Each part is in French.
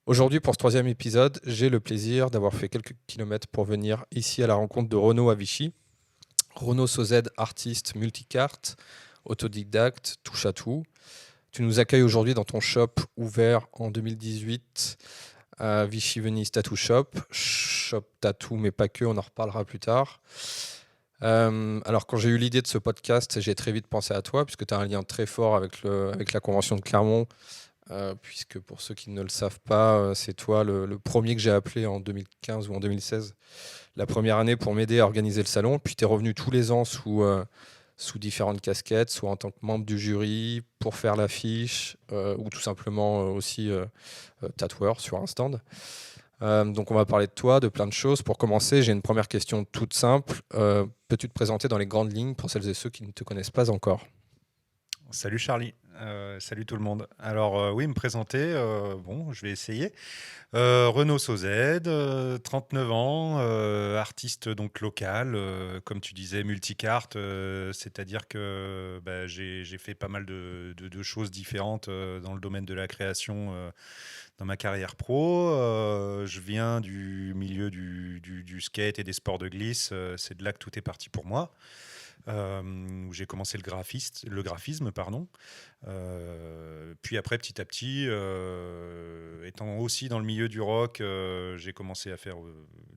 Aujourd'hui, pour ce troisième épisode, j'ai le plaisir d'avoir fait quelques kilomètres pour venir ici à la rencontre de Renaud à Vichy. Renaud Sauzet, artiste multicarte, autodidacte, touche à tout. Tu nous accueilles aujourd'hui dans ton shop ouvert en 2018 à Vichy Venise Tattoo Shop. Shop tattoo, mais pas que, on en reparlera plus tard. Alors, quand j'ai eu l'idée de ce podcast, j'ai très vite pensé à toi, puisque tu as un lien très fort avec la Convention de Clermont. Puisque pour ceux qui ne le savent pas, c'est toi le premier que j'ai appelé en 2015 ou en 2016, la première année pour m'aider à organiser le salon. Puis tu es revenu tous les ans sous différentes casquettes, soit en tant que membre du jury, pour faire l'affiche, ou tout simplement aussi tatoueur sur un stand. Donc on va parler de toi, de plein de choses. Pour commencer, j'ai une première question toute simple. Peux-tu te présenter dans les grandes lignes pour celles et ceux qui ne te connaissent pas encore ? Salut Charlie, salut tout le monde. Alors oui, me présenter, bon, je vais essayer. Renaud Sauzet, 39 ans, artiste donc local, comme tu disais, multicarte, c'est-à-dire que j'ai fait pas mal de choses différentes dans le domaine de la création dans ma carrière pro. Je viens du milieu du skate et des sports de glisse, c'est de là que tout est parti pour moi. Où j'ai commencé le graphisme, pardon. Puis après, petit à petit, étant aussi dans le milieu du rock, j'ai commencé à faire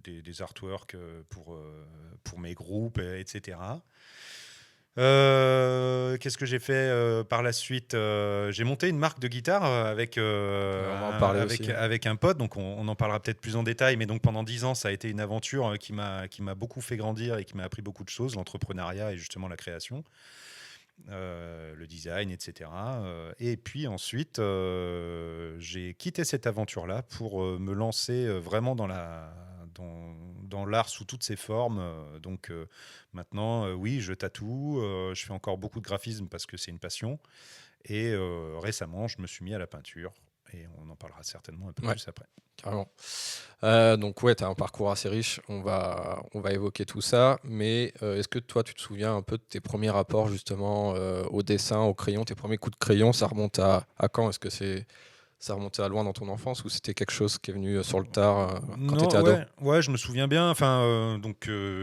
des artworks pour mes groupes, etc. Qu'est-ce que j'ai fait par la suite? J'ai monté une marque de guitare On va en parler aussi. avec un pote, donc on en parlera peut-être plus en détail, mais donc pendant 10 ans, ça a été une aventure qui m'a beaucoup fait grandir et qui m'a appris beaucoup de choses, l'entrepreneuriat et justement la création, le design, etc. Et puis ensuite, j'ai quitté cette aventure-là pour me lancer vraiment dans l'art sous toutes ses formes. Maintenant, oui, je tatoue, je fais encore beaucoup de graphisme parce que c'est une passion. Et récemment, je me suis mis à la peinture. Et on en parlera certainement un peu Ouais, plus après. carrément. Donc ouais, tu as un parcours assez riche, on va évoquer tout ça, mais est-ce que toi tu te souviens un peu de tes premiers rapports justement au dessin, au crayon, tes premiers coups de crayon, ça remonte à quand? Est-ce que ça remontait à loin dans ton enfance ou c'était quelque chose qui est venu sur le tard quand tu étais Non, ado? ouais, je me souviens bien. Enfin,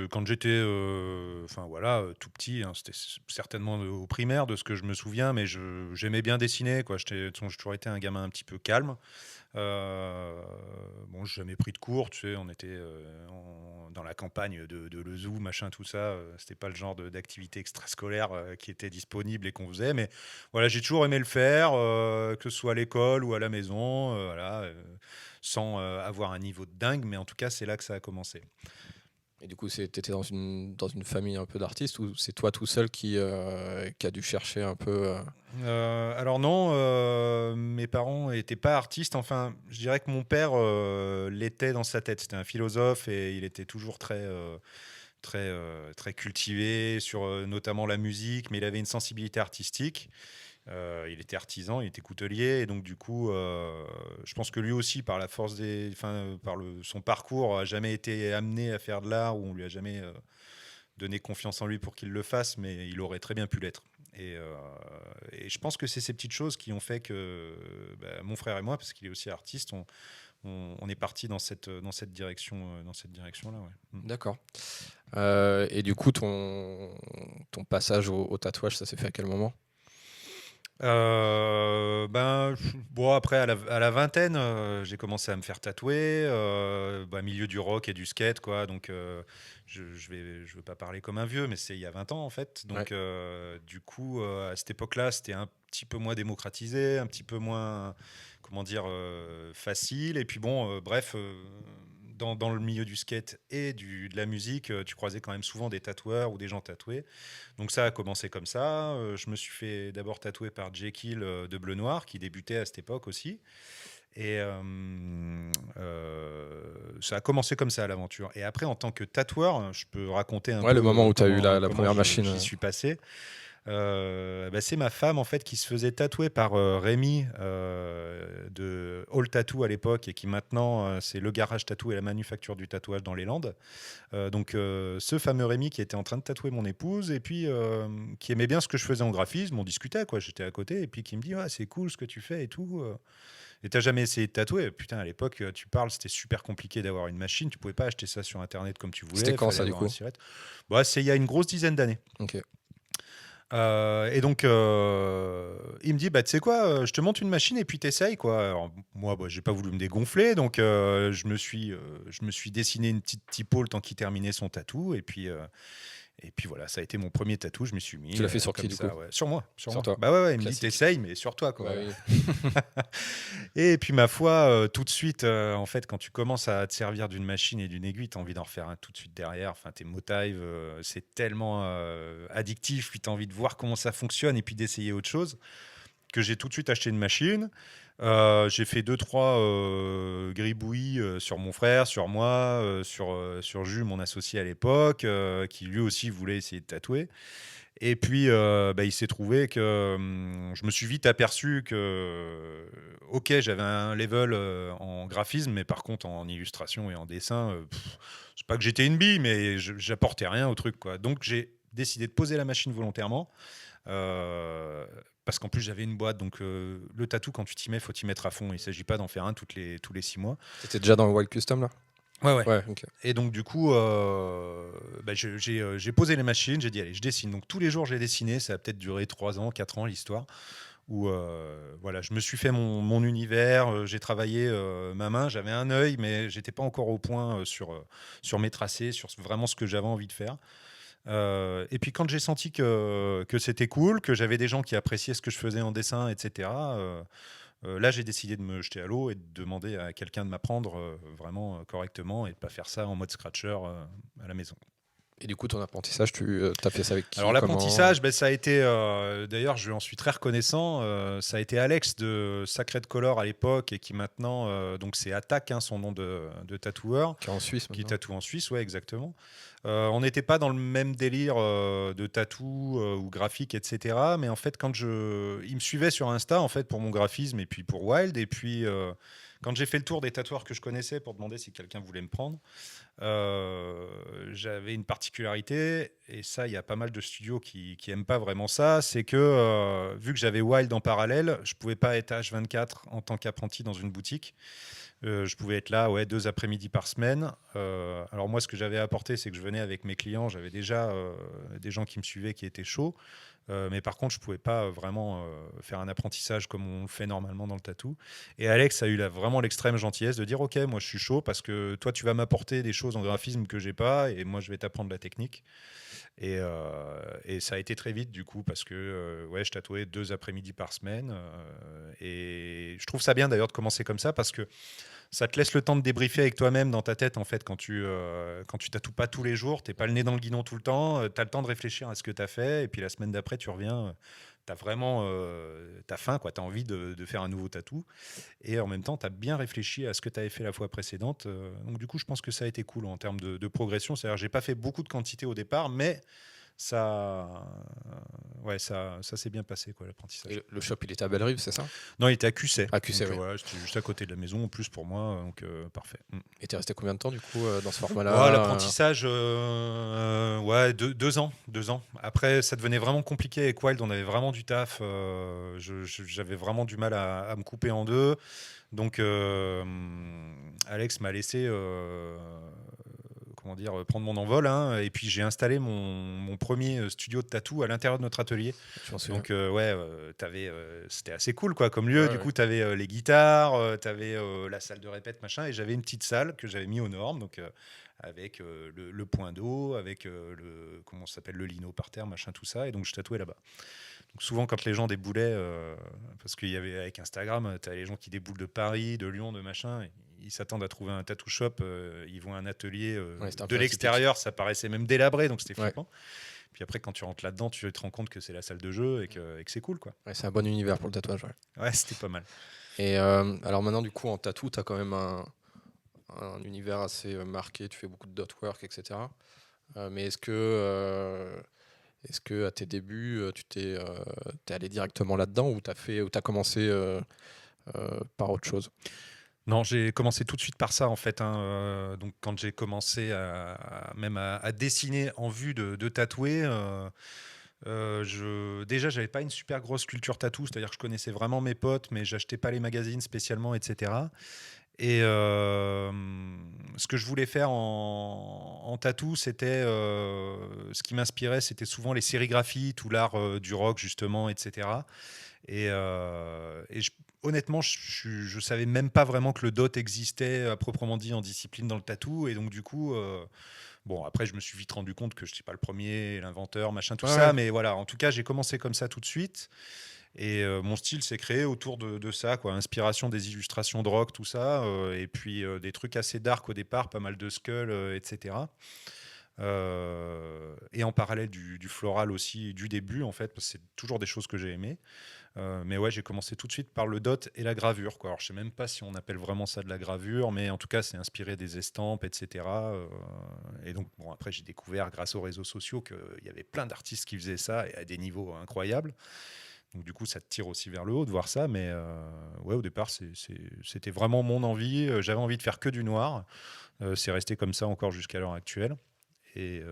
quand j'étais, enfin voilà, tout petit, hein, c'était certainement au primaire de ce que je me souviens, mais j'aimais bien dessiner, quoi. De toute façon, j'ai toujours été un gamin un petit peu calme. Bon, j'ai jamais pris de cours, tu sais, on était dans la campagne de Lezoux, machin, tout ça. C'était pas le genre d'activité extrascolaire qui était disponible et qu'on faisait, mais voilà, j'ai toujours aimé le faire, que ce soit à l'école ou à la maison, voilà, sans avoir un niveau de dingue, mais en tout cas, c'est là que ça a commencé. Et du coup, t'étais dans une famille un peu d'artistes ou c'est toi tout seul qui a dû chercher un peu Alors non, mes parents n'étaient pas artistes. Enfin, je dirais que mon père l'était dans sa tête. C'était un philosophe et il était toujours très cultivé sur notamment la musique, mais il avait une sensibilité artistique. Il était artisan, il était coutelier, et donc du coup, je pense que lui aussi, par la force son parcours, a jamais été amené à faire de l'art, ou on lui a jamais donné confiance en lui pour qu'il le fasse, mais il aurait très bien pu l'être. Et je pense que c'est ces petites choses qui ont fait que mon frère et moi, parce qu'il est aussi artiste, on est parti dans cette direction-là. Ouais. D'accord. Et du coup, ton passage au tatouage, ça s'est fait à quel moment? Bon, après, à la vingtaine, j'ai commencé à me faire tatouer, milieu du rock et du skate, quoi. Donc, je veux pas parler comme un vieux, mais c'est il y a 20 ans, en fait. Ouais. Donc, du coup, à cette époque-là, c'était un petit peu moins démocratisé, un petit peu moins, comment dire, facile. Et puis, bon, bref, dans le milieu du skate et de la musique, tu croisais quand même souvent des tatoueurs ou des gens tatoués. Donc ça a commencé comme ça. Je me suis fait d'abord tatouer par Jekyll de Bleu Noir, qui débutait à cette époque aussi. Et ça a commencé comme ça, l'aventure. Et après, en tant que tatoueur, je peux raconter un Ouais, le moment peu où tu as eu la première machine. j'y suis passé. C'est ma femme en fait qui se faisait tatouer par Rémi de All Tattoo à l'époque et qui maintenant c'est le garage tattoo et la manufacture du tatouage dans les Landes. Ce fameux Rémi qui était en train de tatouer mon épouse et puis qui aimait bien ce que je faisais en graphisme, on discutait quoi, j'étais à côté et puis qui me dit c'est cool ce que tu fais et tout. Et t'as jamais essayé de tatouer? Putain, à l'époque, tu parles, c'était super compliqué d'avoir une machine. Tu pouvait pas acheter ça sur Internet comme tu voulais. C'était quand Fallait ça, du avoir un coup? siret. C'est il y a une grosse dizaine d'années. Ok. Il me dit, bah, tu sais quoi, je te monte une machine et puis t'essayes, quoi. Alors, moi, j'ai pas voulu me dégonfler, donc je me suis dessiné une petite typo le temps qu'il terminait son tatou. Et puis voilà, ça a été mon premier tatou. Je me suis mis Tu l'as fait sur comme qui, du ça, coup? ouais. Sur moi, sur Sur moi. toi. Bah ouais, il me dit, Classique. t'essayes, mais sur toi, quoi. Bah oui. Et puis ma foi, tout de suite, en fait, quand tu commences à te servir d'une machine et d'une aiguille, tu as envie d'en refaire un tout de suite derrière. Enfin, tes motives, c'est tellement addictif, puis tu as envie de voir comment ça fonctionne et puis d'essayer autre chose, que j'ai tout de suite acheté une machine. J'ai fait 2-3 gribouillis sur mon frère, sur moi, sur Jules, mon associé à l'époque, qui lui aussi voulait essayer de tatouer. Et puis, il s'est trouvé que je me suis vite aperçu que, ok, j'avais un level en graphisme, mais par contre en illustration et en dessin, c'est pas que j'étais une bille, mais j'apportais rien au truc, quoi. Donc j'ai décidé de poser la machine volontairement. euh, Parce qu'en plus j'avais une boîte, donc le tatou quand tu t'y mets, faut t'y mettre à fond. Il s'agit pas d'en faire un tous les 6 mois. T'étais déjà dans le Wild Custom, là? Ouais, ouais. Ouais, ok. Et donc, du coup, j'ai posé les machines, j'ai dit, allez, je dessine. Donc, tous les jours, j'ai dessiné. Ça a peut-être duré 3 ans, 4 ans, l'histoire. Où, voilà, je me suis fait mon univers. J'ai travaillé ma main. J'avais un œil, mais j'étais pas encore au point sur mes tracés, sur vraiment ce que j'avais envie de faire. Et puis, quand j'ai senti que c'était cool, que j'avais des gens qui appréciaient ce que je faisais en dessin, etc., là, j'ai décidé de me jeter à l'eau et de demander à quelqu'un de m'apprendre vraiment correctement et de pas faire ça en mode scratcher à la maison. Et du coup, ton apprentissage, tu as fait ça avec qui? Alors Comment? l'apprentissage, ça a été, d'ailleurs, je lui en suis très reconnaissant. Ça a été Alex de Sacred Color à l'époque et qui maintenant, donc c'est Attack, son nom de tatoueur, Qui est en Suisse, qui maintenant. tatoue en Suisse, ouais, exactement. On n'était pas dans le même délire de tatou ou graphique, etc. Mais en fait, il me suivait sur Insta en fait pour mon graphisme et puis pour Wild. Et puis quand j'ai fait le tour des tatoueurs que je connaissais pour demander si quelqu'un voulait me prendre, j'avais une particularité et ça, il y a pas mal de studios qui aiment pas vraiment ça. C'est que vu que j'avais Wild en parallèle, je pouvais pas être H24 en tant qu'apprenti dans une boutique. Je pouvais être là 2 après-midi par semaine. Alors moi, ce que j'avais apporté, c'est que je venais avec mes clients. J'avais déjà des gens qui me suivaient qui étaient chauds. Mais par contre, je ne pouvais pas vraiment faire un apprentissage comme on le fait normalement dans le tatou. Et Alex a eu vraiment l'extrême gentillesse de dire, OK, moi je suis chaud parce que toi, tu vas m'apporter des choses en graphisme que j'ai pas et moi, je vais t'apprendre la technique. Et ça a été très vite du coup parce que je tatouais 2 après-midi par semaine. Et je trouve ça bien d'ailleurs de commencer comme ça parce que ça te laisse le temps de débriefer avec toi-même dans ta tête en fait quand tu tatoues pas tous les jours, t'es pas le nez dans le guidon tout le temps, tu as le temps de réfléchir à ce que tu as fait et puis la semaine d'après tu reviens, tu as vraiment t'as faim quoi, tu as envie de faire un nouveau tatou et en même temps tu as bien réfléchi à ce que tu avais fait la fois précédente. Donc du coup, je pense que ça a été cool en termes de progression, c'est-à-dire j'ai pas fait beaucoup de quantité au départ mais ça s'est bien passé quoi l'apprentissage. Et le shop, il était à Bellerive, c'est ça? Non, il était à Cusset. À Cusset, Donc, oui. c'était juste à côté de la maison en plus pour moi, donc parfait. Et t'es resté combien de temps, du coup, dans ce Ouais, format-là? l'apprentissage, 2 ans, 2 ans. Après, ça devenait vraiment compliqué avec Wild, on avait vraiment du taf. J'avais vraiment du mal à me couper en deux. Donc, Alex m'a laissé comment dire, prendre mon envol. Et puis, j'ai installé mon premier studio de tatou à l'intérieur de notre atelier. Je m'en souviens. Donc, c'était assez cool quoi, comme lieu. Ouais, Du ouais. coup, tu avais les guitares, tu avais la salle de répète, machin. Et j'avais une petite salle que j'avais mis aux normes. Donc, avec le point d'eau, avec comment ça s'appelle, le lino par terre, machin, tout ça. Et donc, je tatouais là-bas. Donc, souvent, quand les gens déboulaient, parce qu'il y avait avec Instagram, tu as les gens qui déboulent de Paris, de Lyon, de machin. Ils s'attendent à trouver un tattoo shop. Ils voient un atelier Ouais, c'était un de peu l'extérieur. Ça paraissait même délabré. Donc, c'était Ouais. flippant. Puis après, quand tu rentres là-dedans, tu te rends compte que c'est la salle de jeu et que c'est cool, quoi. Ouais, c'est un bon univers pour le tatouage. Ouais. Ouais, c'était pas mal. Et alors maintenant, du coup, en tatou, tu as quand même un univers assez marqué. Tu fais beaucoup de dot work, etc. Mais Est-ce que à tes débuts, tu t'es allé directement là-dedans ou t'as commencé par autre chose? Non, j'ai commencé tout de suite par ça en fait, hein, donc quand j'ai commencé même à dessiner en vue de tatouer, j'avais pas une super grosse culture tatou, c'est-à-dire que je connaissais vraiment mes potes, mais j'achetais pas les magazines spécialement, et cetera. Et ce que je voulais faire en tatou, c'était ce qui m'inspirait, c'était souvent les sérigraphies, tout l'art du rock justement, etc. Honnêtement, je savais même pas vraiment que le dot existait à proprement dit en discipline dans le tatou. Et donc, du coup, bon, après, je me suis vite rendu compte que je suis pas le premier, l'inventeur, machin, tout Ouais, ça. ouais. Mais voilà, en tout cas, j'ai commencé comme ça tout de suite. Et mon style s'est créé autour de ça, quoi. Inspiration des illustrations de rock, tout ça. Et puis des trucs assez dark au départ, pas mal de skull, etc. Et en parallèle du floral aussi, du début, en fait, parce que c'est toujours des choses que j'ai aimées. Mais ouais, j'ai commencé tout de suite par le dot et la gravure, quoi. Alors, je sais même pas si on appelle vraiment ça de la gravure, mais en tout cas, c'est inspiré des estampes, etc. Et donc, bon, après, j'ai découvert, grâce aux réseaux sociaux, qu'il y avait plein d'artistes qui faisaient ça et à des niveaux incroyables. Donc, du coup, ça te tire aussi vers le haut de voir ça. Mais ouais, au départ, c'était vraiment mon envie. J'avais envie de faire que du noir. C'est resté comme ça encore jusqu'à l'heure actuelle. Et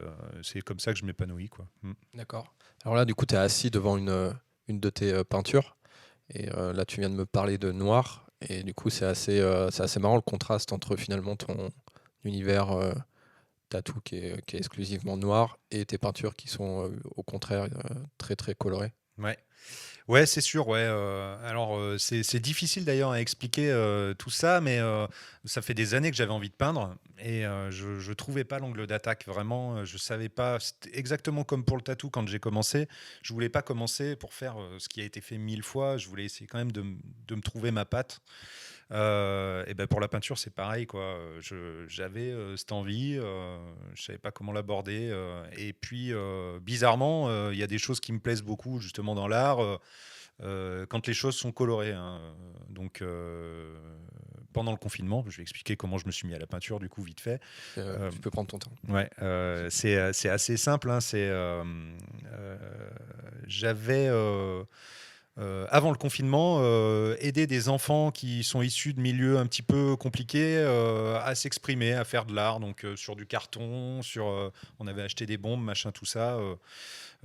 c'est comme ça que je m'épanouis, quoi. D'accord. Alors là, du coup, tu es assis devant une de tes peintures. Et là, tu viens de me parler de noir. Et du coup, c'est assez marrant le contraste entre finalement ton univers tatou qui est exclusivement noir et tes peintures qui sont au contraire très très colorées. Ouais. Ouais, c'est sûr. Ouais. Alors, c'est difficile d'ailleurs à expliquer tout ça, mais ça fait des années que j'avais envie de peindre et je trouvais pas l'angle d'attaque. Vraiment, je savais pas. C'était exactement comme pour le tatou quand j'ai commencé. Je voulais pas commencer pour faire ce qui a été fait 1000 fois. Je voulais essayer quand même de me trouver ma patte. Et ben pour la peinture, c'est pareil, quoi. J'avais cette envie, je savais pas comment l'aborder. Et puis, bizarrement, il y a des choses qui me plaisent beaucoup justement dans l'art. Quand les choses sont colorées, hein. Donc, pendant le confinement, je vais expliquer comment je me suis mis à la peinture, du coup, vite fait. Tu peux prendre ton temps. Ouais, c'est assez simple, hein. J'avais, avant le confinement, aidé des enfants qui sont issus de milieux un petit peu compliqués à s'exprimer, à faire de l'art, donc sur du carton, on avait acheté des bombes, machin, tout ça.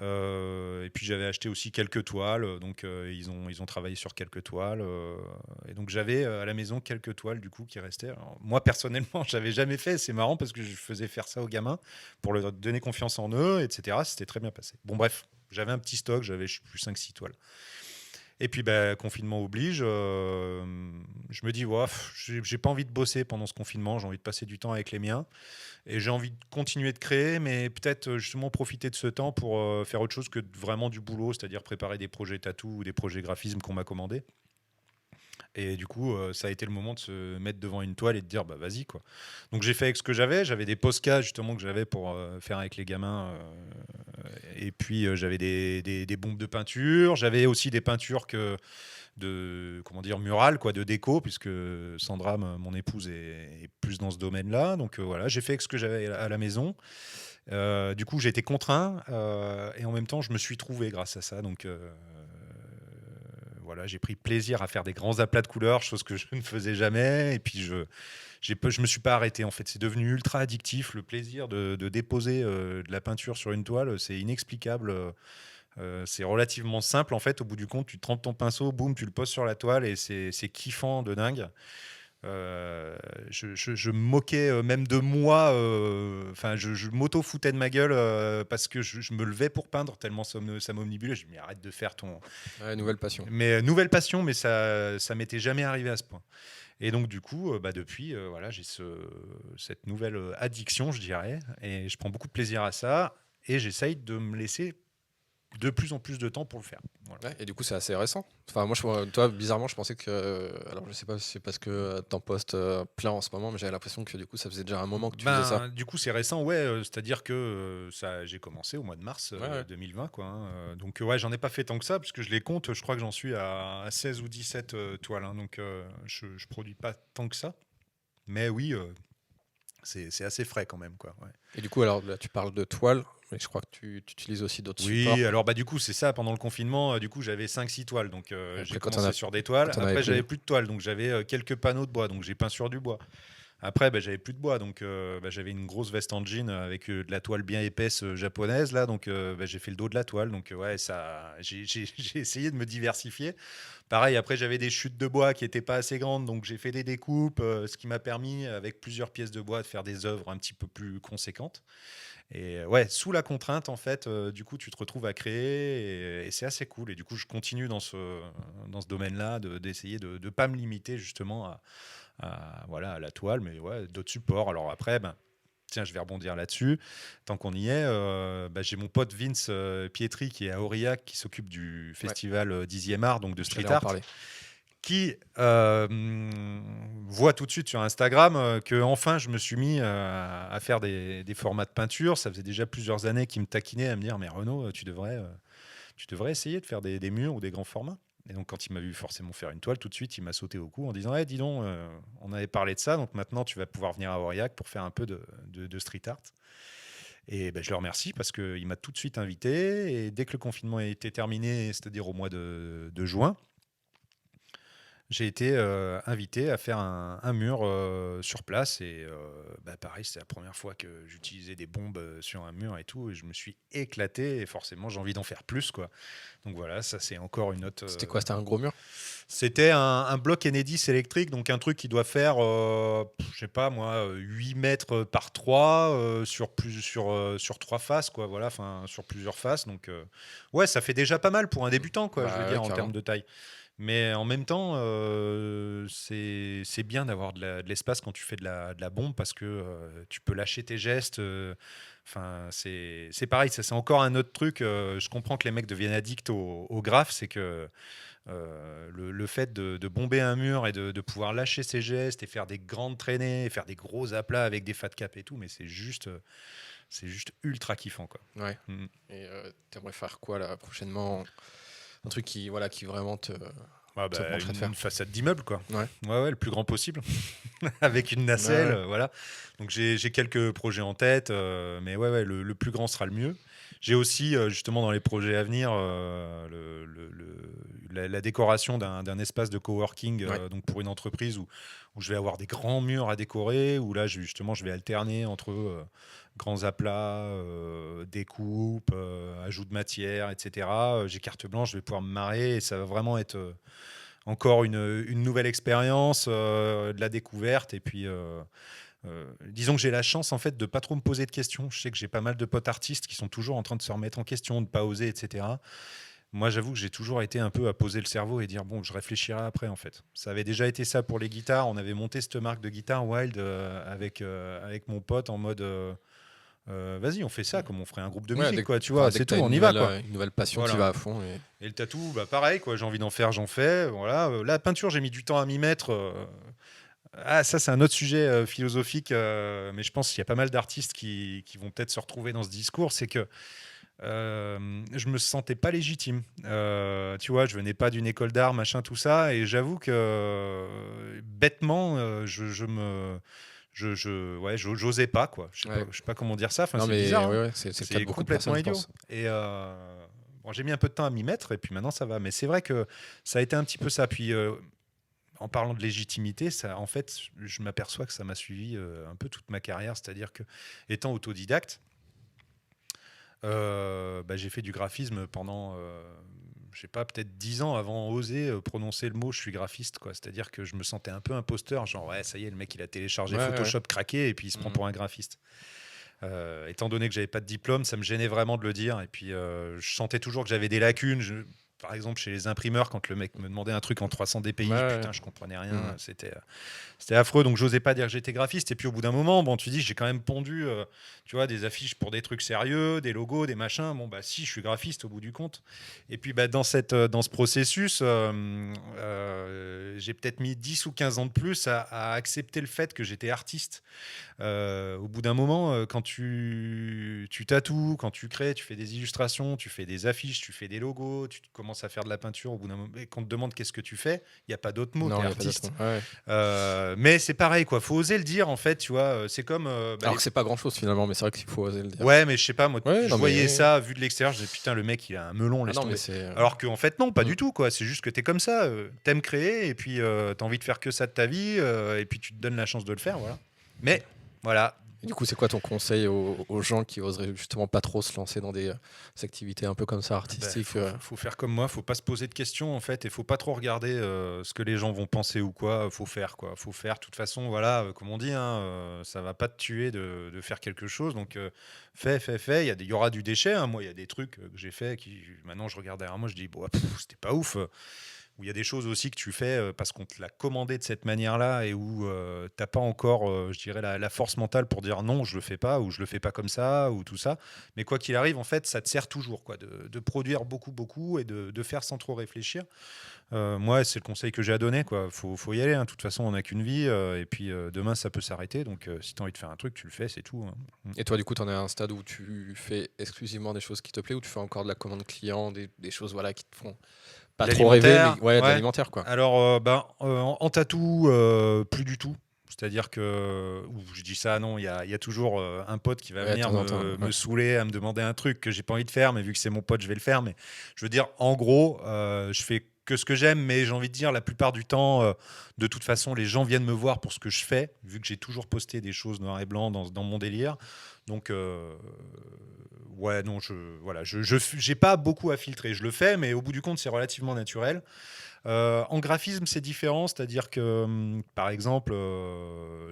Et puis j'avais acheté aussi quelques toiles, donc ils ont travaillé sur quelques toiles. Et donc j'avais à la maison quelques toiles du coup qui restaient. Alors, moi personnellement, j'avais jamais fait. C'est marrant parce que je faisais faire ça aux gamins pour leur donner confiance en eux, etc. C'était très bien passé. Bon bref, j'avais un petit stock, j'avais je sais plus 5-6 toiles. Et puis, bah, confinement oblige, je me dis, ouais, j'ai pas envie de bosser pendant ce confinement, j'ai envie de passer du temps avec les miens. Et j'ai envie de continuer de créer, mais peut-être justement profiter de ce temps pour faire autre chose que vraiment du boulot, c'est-à-dire préparer des projets tatou ou des projets graphisme qu'on m'a commandés. Et du coup, ça a été le moment de se mettre devant une toile et de dire, bah vas-y, quoi. Donc j'ai fait avec ce que j'avais des Posca justement que j'avais pour faire avec les gamins. Et puis j'avais des bombes de peinture, j'avais aussi des peintures comment dire, murales, quoi, de déco, puisque Sandra, mon épouse, est plus dans ce domaine-là. Donc voilà, j'ai fait avec ce que j'avais à la maison. Du coup, j'ai été contraint et en même temps, je me suis trouvé grâce à ça. Donc voilà, j'ai pris plaisir à faire des grands aplats de couleurs, chose que je ne faisais jamais. Et puis, je me suis pas arrêté. En fait, c'est devenu ultra addictif. Le plaisir de déposer de la peinture sur une toile, c'est inexplicable. C'est relativement simple. En fait, au bout du compte, tu trempes ton pinceau, boum, tu le poses sur la toile et c'est kiffant de dingue. Je me moquais même de moi. Enfin, je m'auto-foutais de ma gueule parce que je me levais pour peindre tellement ça m'omnibulait. Je me dis, mais arrête de faire ton. Ouais, nouvelle passion. Mais nouvelle passion, mais ça m'était jamais arrivé à ce point. Et donc, du coup, bah, depuis, voilà, j'ai cette nouvelle addiction, je dirais. Et je prends beaucoup de plaisir à ça. Et j'essaye de me laisser de plus en plus de temps pour le faire. Voilà. Ouais, et du coup, c'est assez récent. Enfin, moi, toi, bizarrement, je pensais que. Alors, je sais pas si c'est parce que t'en postes plein en ce moment, mais j'avais l'impression que du coup, ça faisait déjà un moment que tu faisais ça. Du coup, c'est récent, ouais. C'est-à-dire que j'ai commencé au mois de mars Ouais, ouais. 2020, quoi. Hein. Donc, ouais, j'en ai pas fait tant que ça, puisque je les compte. Je crois que j'en suis à 16 ou 17 toiles. Hein, donc, je produis pas tant que ça. Mais oui, c'est assez frais quand même, quoi. Ouais. Et du coup, alors là, tu parles de toile. Mais je crois que tu utilises aussi d'autres supports. Oui, alors du coup, c'est ça, pendant le confinement, du coup, j'avais 5-6 toiles. Donc, Après, j'ai quand commencé sur des toiles. quand on avait Après, j'avais plus. plus de toiles. Donc, j'avais quelques panneaux de bois. Donc, j'ai peint sur du bois. Après, j'avais plus de bois. Donc, j'avais une grosse veste en jean avec de la toile bien épaisse japonaise. Là, donc, j'ai fait le dos de la toile. Donc, ouais, j'ai essayé de me diversifier. Pareil, après, j'avais des chutes de bois qui n'étaient pas assez grandes. Donc, j'ai fait des découpes, ce qui m'a permis, avec plusieurs pièces de bois, de faire des œuvres un petit peu plus conséquentes. Et ouais, sous la contrainte, en fait, du coup, tu te retrouves à créer et c'est assez cool. Et du coup, je continue dans ce domaine-là d'essayer de ne pas me limiter justement voilà, à la toile, mais ouais, d'autres supports. Alors après, tiens, je vais rebondir là-dessus. Tant qu'on y est, j'ai mon pote Vince Pietri qui est à Aurillac, qui s'occupe du Ouais, festival 10e art, donc de street j'allais en art, parler. qui voit tout de suite sur Instagram que enfin je me suis mis à faire des formats de peinture. Ça faisait déjà plusieurs années qu'il me taquinait à me dire mais Renaud, tu devrais essayer de faire des murs ou des grands formats. Et donc quand il m'a vu forcément faire une toile, tout de suite il m'a sauté au cou en disant dis donc, on avait parlé de ça, donc maintenant tu vas pouvoir venir à Aurillac pour faire un peu de street art. Et je le remercie parce qu'il m'a tout de suite invité et dès que le confinement a été terminé, c'est-à-dire au mois de juin, j'ai été invité à faire un mur sur place et pareil, c'était la première fois que j'utilisais des bombes sur un mur et tout et je me suis éclaté et forcément j'ai envie d'en faire plus quoi. Donc voilà, ça c'est encore une autre. C'était quoi? C'était un gros mur? C'était un bloc Enedis électrique, donc un truc qui doit faire, je sais pas moi, 8 mètres par 3 sur 3 faces quoi, voilà, enfin sur plusieurs faces. Donc ouais, ça fait déjà pas mal pour un débutant quoi, je veux Bah ouais, dire en carrément. termes de taille. Mais en même temps, c'est bien d'avoir de l'espace quand tu fais de la bombe parce que tu peux lâcher tes gestes. Enfin, c'est pareil, ça c'est encore un autre truc. Je comprends que les mecs deviennent addicts au graphe, c'est que le fait de bomber un mur et de pouvoir lâcher ses gestes et faire des grandes traînées, faire des gros aplats avec des fat caps et tout, mais c'est juste ultra kiffant quoi. Ouais. Mm. Et t'aimerais faire quoi là prochainement? Un truc qui, voilà, qui vraiment Ah te brancherait de faire. une façade d'immeuble quoi. Ouais. Ouais, le plus grand possible, avec une nacelle, Ouais. voilà. Donc j'ai quelques projets en tête, mais ouais, le plus grand sera le mieux. J'ai aussi justement dans les projets à venir la décoration d'un espace de coworking Ouais. donc pour une entreprise où je vais avoir des grands murs à décorer, où là justement je vais alterner entre grands aplats, découpes, ajout de matière, etc. J'ai carte blanche, je vais pouvoir me marrer et ça va vraiment être encore une nouvelle expérience, de la découverte. Et puis, disons que j'ai la chance en fait de pas trop me poser de questions. Je sais que j'ai pas mal de potes artistes qui sont toujours en train de se remettre en question, de pas oser, etc. Moi, j'avoue que j'ai toujours été un peu à poser le cerveau et dire bon, je réfléchirai après en fait. Ça avait déjà été ça pour les guitares. On avait monté cette marque de guitare Wild avec mon pote en mode vas-y, on fait ça comme on ferait un groupe de Ouais, musique, quoi. Tu enfin, vois, dès c'est que tout, t'as on y va, quoi. une nouvelle passion, tu Voilà. vas à fond. Et... Et le tatou, pareil, quoi. J'ai envie d'en faire, j'en fais. Voilà. La peinture, j'ai mis du temps à m'y mettre. Ça, c'est un autre sujet philosophique, mais je pense qu'il y a pas mal d'artistes qui vont peut-être se retrouver dans ce discours. C'est que je me sentais pas légitime. Tu vois, je venais pas d'une école d'art, machin, tout ça. Et j'avoue que bêtement, ouais, j'osais pas, quoi. Ouais. Je sais pas comment dire ça. Enfin, Non, c'est mais bizarre, hein. ouais, c'est le cas de C'est beaucoup de complètement personnes, je idiot. pense. Et bon, j'ai mis un peu de temps à m'y mettre, et puis maintenant ça va. Mais c'est vrai que ça a été un petit peu ça. Puis en parlant de légitimité, ça, en fait, je m'aperçois que ça m'a suivi un peu toute ma carrière. C'est-à-dire que, étant autodidacte, j'ai fait du graphisme pendant, je sais pas, peut-être 10 ans avant d'oser prononcer le mot je suis graphiste, quoi. C'est-à-dire que je me sentais un peu imposteur, genre ouais, ça y est, le mec il a téléchargé Ouais, ouais. Photoshop craqué et puis il se prend pour un graphiste. Étant donné que j'avais pas de diplôme, ça me gênait vraiment de le dire. Et puis je sentais toujours que j'avais des lacunes. Par exemple, chez les imprimeurs, quand le mec me demandait un truc en 300 Ouais, dpi, ouais. putain, je comprenais rien. Mhm. C'était affreux, donc j'osais pas dire que j'étais graphiste. Et puis au bout d'un moment, bon, tu dis, j'ai quand même pondu, tu vois, des affiches pour des trucs sérieux, des logos, des machins. Bon, bah si, je suis graphiste au bout du compte. Et puis dans ce processus, j'ai peut-être mis 10 ou 15 ans de plus à accepter le fait que j'étais artiste. Au bout d'un moment, quand tu tatoues, quand tu crées, tu fais des illustrations, tu fais des affiches, tu fais des logos, tu commences commences à faire de la peinture, au bout d'un moment, et qu'on te demande qu'est-ce que tu fais, il n'y a pas d'autre mot, Non, t'es il y a pas artiste. d'autre mot. Ouais. Mais c'est pareil, quoi. Faut oser le dire, en fait, tu vois. C'est comme. Alors que c'est pas grand-chose finalement, mais c'est vrai qu'il faut oser le dire. Ouais, mais je sais pas, moi, Ouais, je non, mais voyais ça vu de l'extérieur, je disais putain, le mec, il a un melon, ah laisse non, mais tomber. c'est Alors qu'en fait, non, pas Mm. du tout, quoi. C'est juste que t'es comme ça, t'aimes créer, et puis t'as envie de faire que ça de ta vie, et puis tu te donnes la chance de le faire, voilà. Mais, voilà. Et du coup, c'est quoi ton conseil aux gens qui oseraient justement pas trop se lancer dans des activités un peu comme ça artistiques Faut faire comme moi, faut pas se poser de questions, en fait, et faut pas trop regarder ce que les gens vont penser ou quoi. Faut faire, quoi. Faut faire. De toute façon, voilà, comme on dit, hein, ça va pas te tuer de faire quelque chose. Donc, fais. Il y aura du déchet, hein. Moi, il y a des trucs que j'ai fait qui, maintenant, je regarde derrière moi, je dis, bon, c'était pas ouf. Où il y a des choses aussi que tu fais parce qu'on te l'a commandé de cette manière-là et où t'as pas encore, je dirais, la force mentale pour dire non, je le fais pas ou je le fais pas comme ça ou tout ça. Mais quoi qu'il arrive, en fait, ça te sert toujours, quoi, de produire beaucoup et de faire sans trop réfléchir. Moi, c'est le conseil que j'ai à donner, quoi. Faut y aller, hein. De toute façon, on n'a qu'une vie et puis demain, ça peut s'arrêter. Donc, si tu as envie de faire un truc, tu le fais, c'est tout, hein. Et toi, du coup, tu en es à un stade où tu fais exclusivement des choses qui te plaisent ou tu fais encore de la commande client, des choses voilà, qui te font pas trop rêver, mais ouais, de l'alimentaire, quoi. Alors, en tatou, plus du tout. C'est-à-dire que, je dis ça, non, il y a toujours un pote qui va venir de temps en temps, me saouler, à me demander un truc que j'ai pas envie de faire, mais vu que c'est mon pote, je vais le faire. Mais je veux dire, en gros, je fais que ce que j'aime, mais j'ai envie de dire, la plupart du temps, de toute façon, les gens viennent me voir pour ce que je fais, vu que j'ai toujours posté des choses noir et blanc dans mon délire. Donc, ouais, non, j'ai pas beaucoup à filtrer. Je le fais, mais au bout du compte, c'est relativement naturel. En graphisme, c'est différent, c'est-à-dire que, par exemple,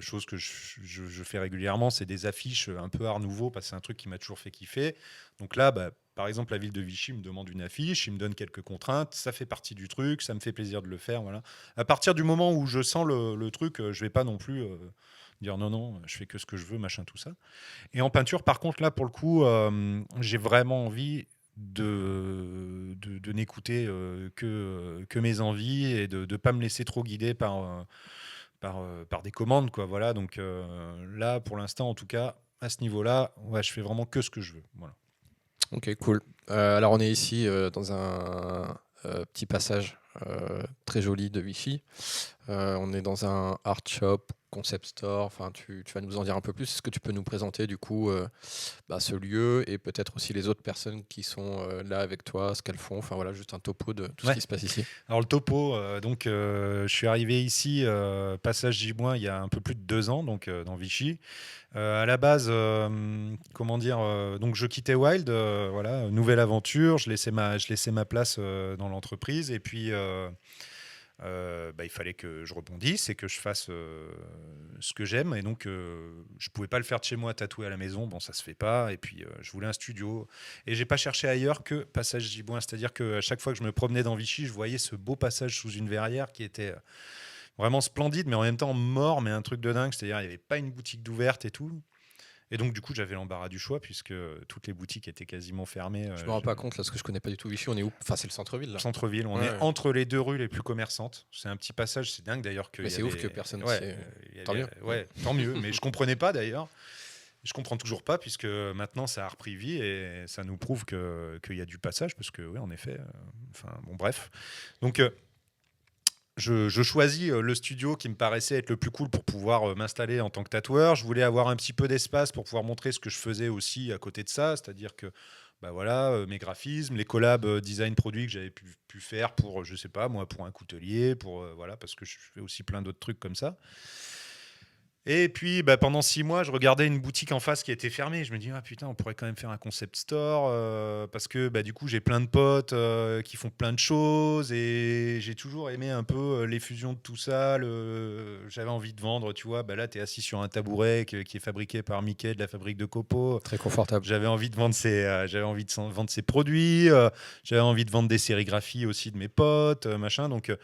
chose que je fais régulièrement, c'est des affiches un peu art nouveau, parce que c'est un truc qui m'a toujours fait kiffer. Donc là, par exemple, la ville de Vichy me demande une affiche, il me donne quelques contraintes, ça fait partie du truc, ça me fait plaisir de le faire. Voilà. À partir du moment où je sens le truc, je vais pas non plus dire non, je fais que ce que je veux, machin, tout ça. Et en peinture, par contre, là, pour le coup, j'ai vraiment envie de n'écouter que mes envies et de ne pas me laisser trop guider par des commandes, quoi. Voilà, donc là, pour l'instant, en tout cas, à ce niveau-là, ouais, je fais vraiment que ce que je veux. Voilà. Ok, cool. Alors, on est ici dans un petit passage très joli de Vichy. On est dans un art shop, concept store. Enfin, tu vas nous en dire un peu plus. Est-ce que tu peux nous présenter du coup ce lieu et peut-être aussi les autres personnes qui sont là avec toi, ce qu'elles font. Enfin voilà, juste un topo de tout ce qui se passe ici. Alors le topo, je suis arrivé ici, passage Giboin, il y a un peu plus de 2 ans, donc dans Vichy. À la base, donc je quittais Wild, voilà, nouvelle aventure. Je laissais ma place dans l'entreprise et puis il fallait que je rebondisse et que je fasse ce que j'aime. Et donc, je pouvais pas le faire de chez moi, tatouer à la maison. Bon, ça se fait pas. Et puis, je voulais un studio. Et j'ai pas cherché ailleurs que Passage Giboin. C'est-à-dire qu'à chaque fois que je me promenais dans Vichy, je voyais ce beau passage sous une verrière qui était vraiment splendide, mais en même temps mort, mais un truc de dingue. C'est-à-dire, il n'y avait pas une boutique d'ouverte et tout. Et donc, du coup, j'avais l'embarras du choix puisque toutes les boutiques étaient quasiment fermées. Je me rends pas compte, là, parce que je connais pas du tout Vichy. On est où? Enfin, c'est le centre-ville, là. Centre-ville, on est entre les 2 rues les plus commerçantes. C'est un petit passage, c'est dingue d'ailleurs que. Mais c'est ouf que personne. Tant mieux. Ouais, tant mieux. Mais je comprenais pas d'ailleurs. Je comprends toujours pas puisque maintenant ça a repris vie et ça nous prouve qu'il y a du passage parce que oui, en effet. Bon, bref. Donc. Je choisis le studio qui me paraissait être le plus cool pour pouvoir m'installer en tant que tatoueur. Je voulais avoir un petit peu d'espace pour pouvoir montrer ce que je faisais aussi à côté de ça, c'est-à-dire que mes graphismes, les collabs design produits que j'avais pu faire pour, je sais pas moi, pour un coutelier, parce que je fais aussi plein d'autres trucs comme ça. Et puis, pendant 6 mois, je regardais une boutique en face qui était fermée. Je me dis, ah putain, on pourrait quand même faire un concept store parce que du coup, j'ai plein de potes qui font plein de choses et j'ai toujours aimé un peu les fusions de tout ça. J'avais envie de vendre, tu vois. Là, tu es assis sur un tabouret qui est fabriqué par Mickey de la fabrique de Copeau. Très confortable. J'avais envie de vendre vendre ses produits. J'avais envie de vendre des sérigraphies aussi de mes potes, machin. Donc.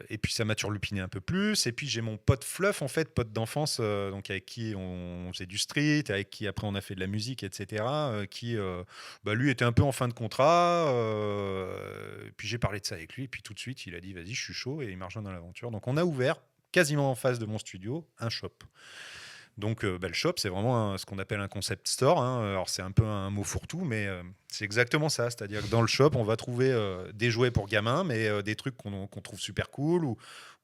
Et puis ça m'a turlupiné un peu plus. Et puis j'ai mon pote Fluff, en fait, pote d'enfance, donc avec qui on faisait du street, avec qui après on a fait de la musique, etc. Qui, lui, était un peu en fin de contrat. Et puis j'ai parlé de ça avec lui. Et puis tout de suite, il a dit, vas-y, je suis chaud. Et il m'a rejoint dans l'aventure. Donc on a ouvert, quasiment en face de mon studio, un shop. Donc, le shop, c'est vraiment ce qu'on appelle un concept store, hein. Alors, c'est un peu un mot fourre-tout, mais c'est exactement ça. C'est-à-dire que dans le shop, on va trouver des jouets pour gamins, mais des trucs qu'on trouve super cool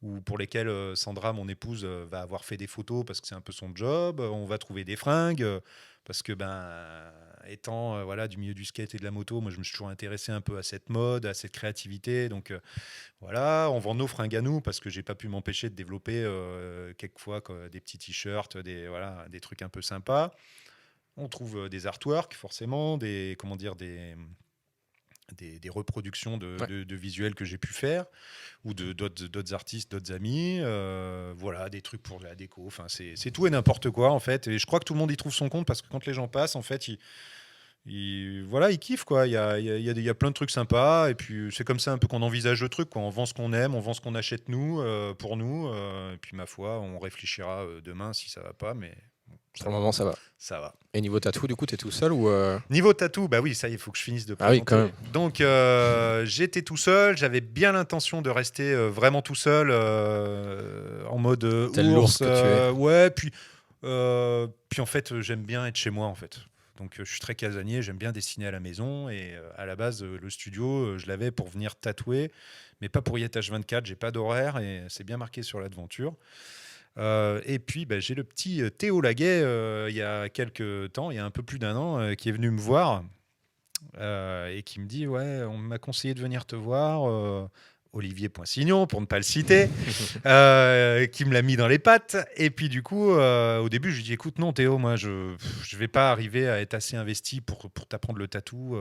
ou pour lesquels Sandra, mon épouse, va avoir fait des photos parce que c'est un peu son job. On va trouver des fringues parce que, étant voilà, du milieu du skate et de la moto, moi, je me suis toujours intéressé un peu à cette mode, à cette créativité. Donc, voilà, on vend nos fringues à nous parce que j'ai pas pu m'empêcher de développer quelquefois des petits t-shirts, voilà, des trucs un peu sympas. On trouve des artworks forcément, des reproductions Ouais. de visuels que j'ai pu faire ou d'autres artistes, d'autres amis. Voilà, des trucs pour la déco. Enfin, c'est tout et n'importe quoi en fait. Et je crois que tout le monde y trouve son compte parce que quand les gens passent, en fait, voilà, ils kiffent quoi. Il y a plein de trucs sympas et puis c'est comme ça un peu qu'on envisage le truc quoi. On vend ce qu'on aime, on vend ce qu'on achète nous pour nous. Et puis ma foi, on réfléchira demain si ça va pas, mais ça Pour le va, moment, ça va. ça va. Et niveau tatou, du coup, t'es tout seul ou Niveau tatou, bah oui, ça y est, il faut que je finisse de Ah oui, quand même. présenter. Donc j'étais tout seul, j'avais bien l'intention de rester vraiment tout seul en mode Tel l'ours ours. que tu es. Ouais, puis en fait, j'aime bien être chez moi en fait. Donc je suis très casanier, j'aime bien dessiner à la maison et à la base le studio, je l'avais pour venir tatouer, mais pas pour y être H24, j'ai pas d'horaire et c'est bien marqué sur l'aventure. Et puis j'ai le petit Théo Laguet il y a quelques temps, il y a un peu plus d'un an, qui est venu me voir et qui me dit ouais, on m'a conseillé de venir te voir. Olivier Poinsignon, pour ne pas le citer, qui me l'a mis dans les pattes. Et puis du coup, au début, je lui dis écoute, non Théo, moi je vais pas arriver à être assez investi pour t'apprendre le tatou.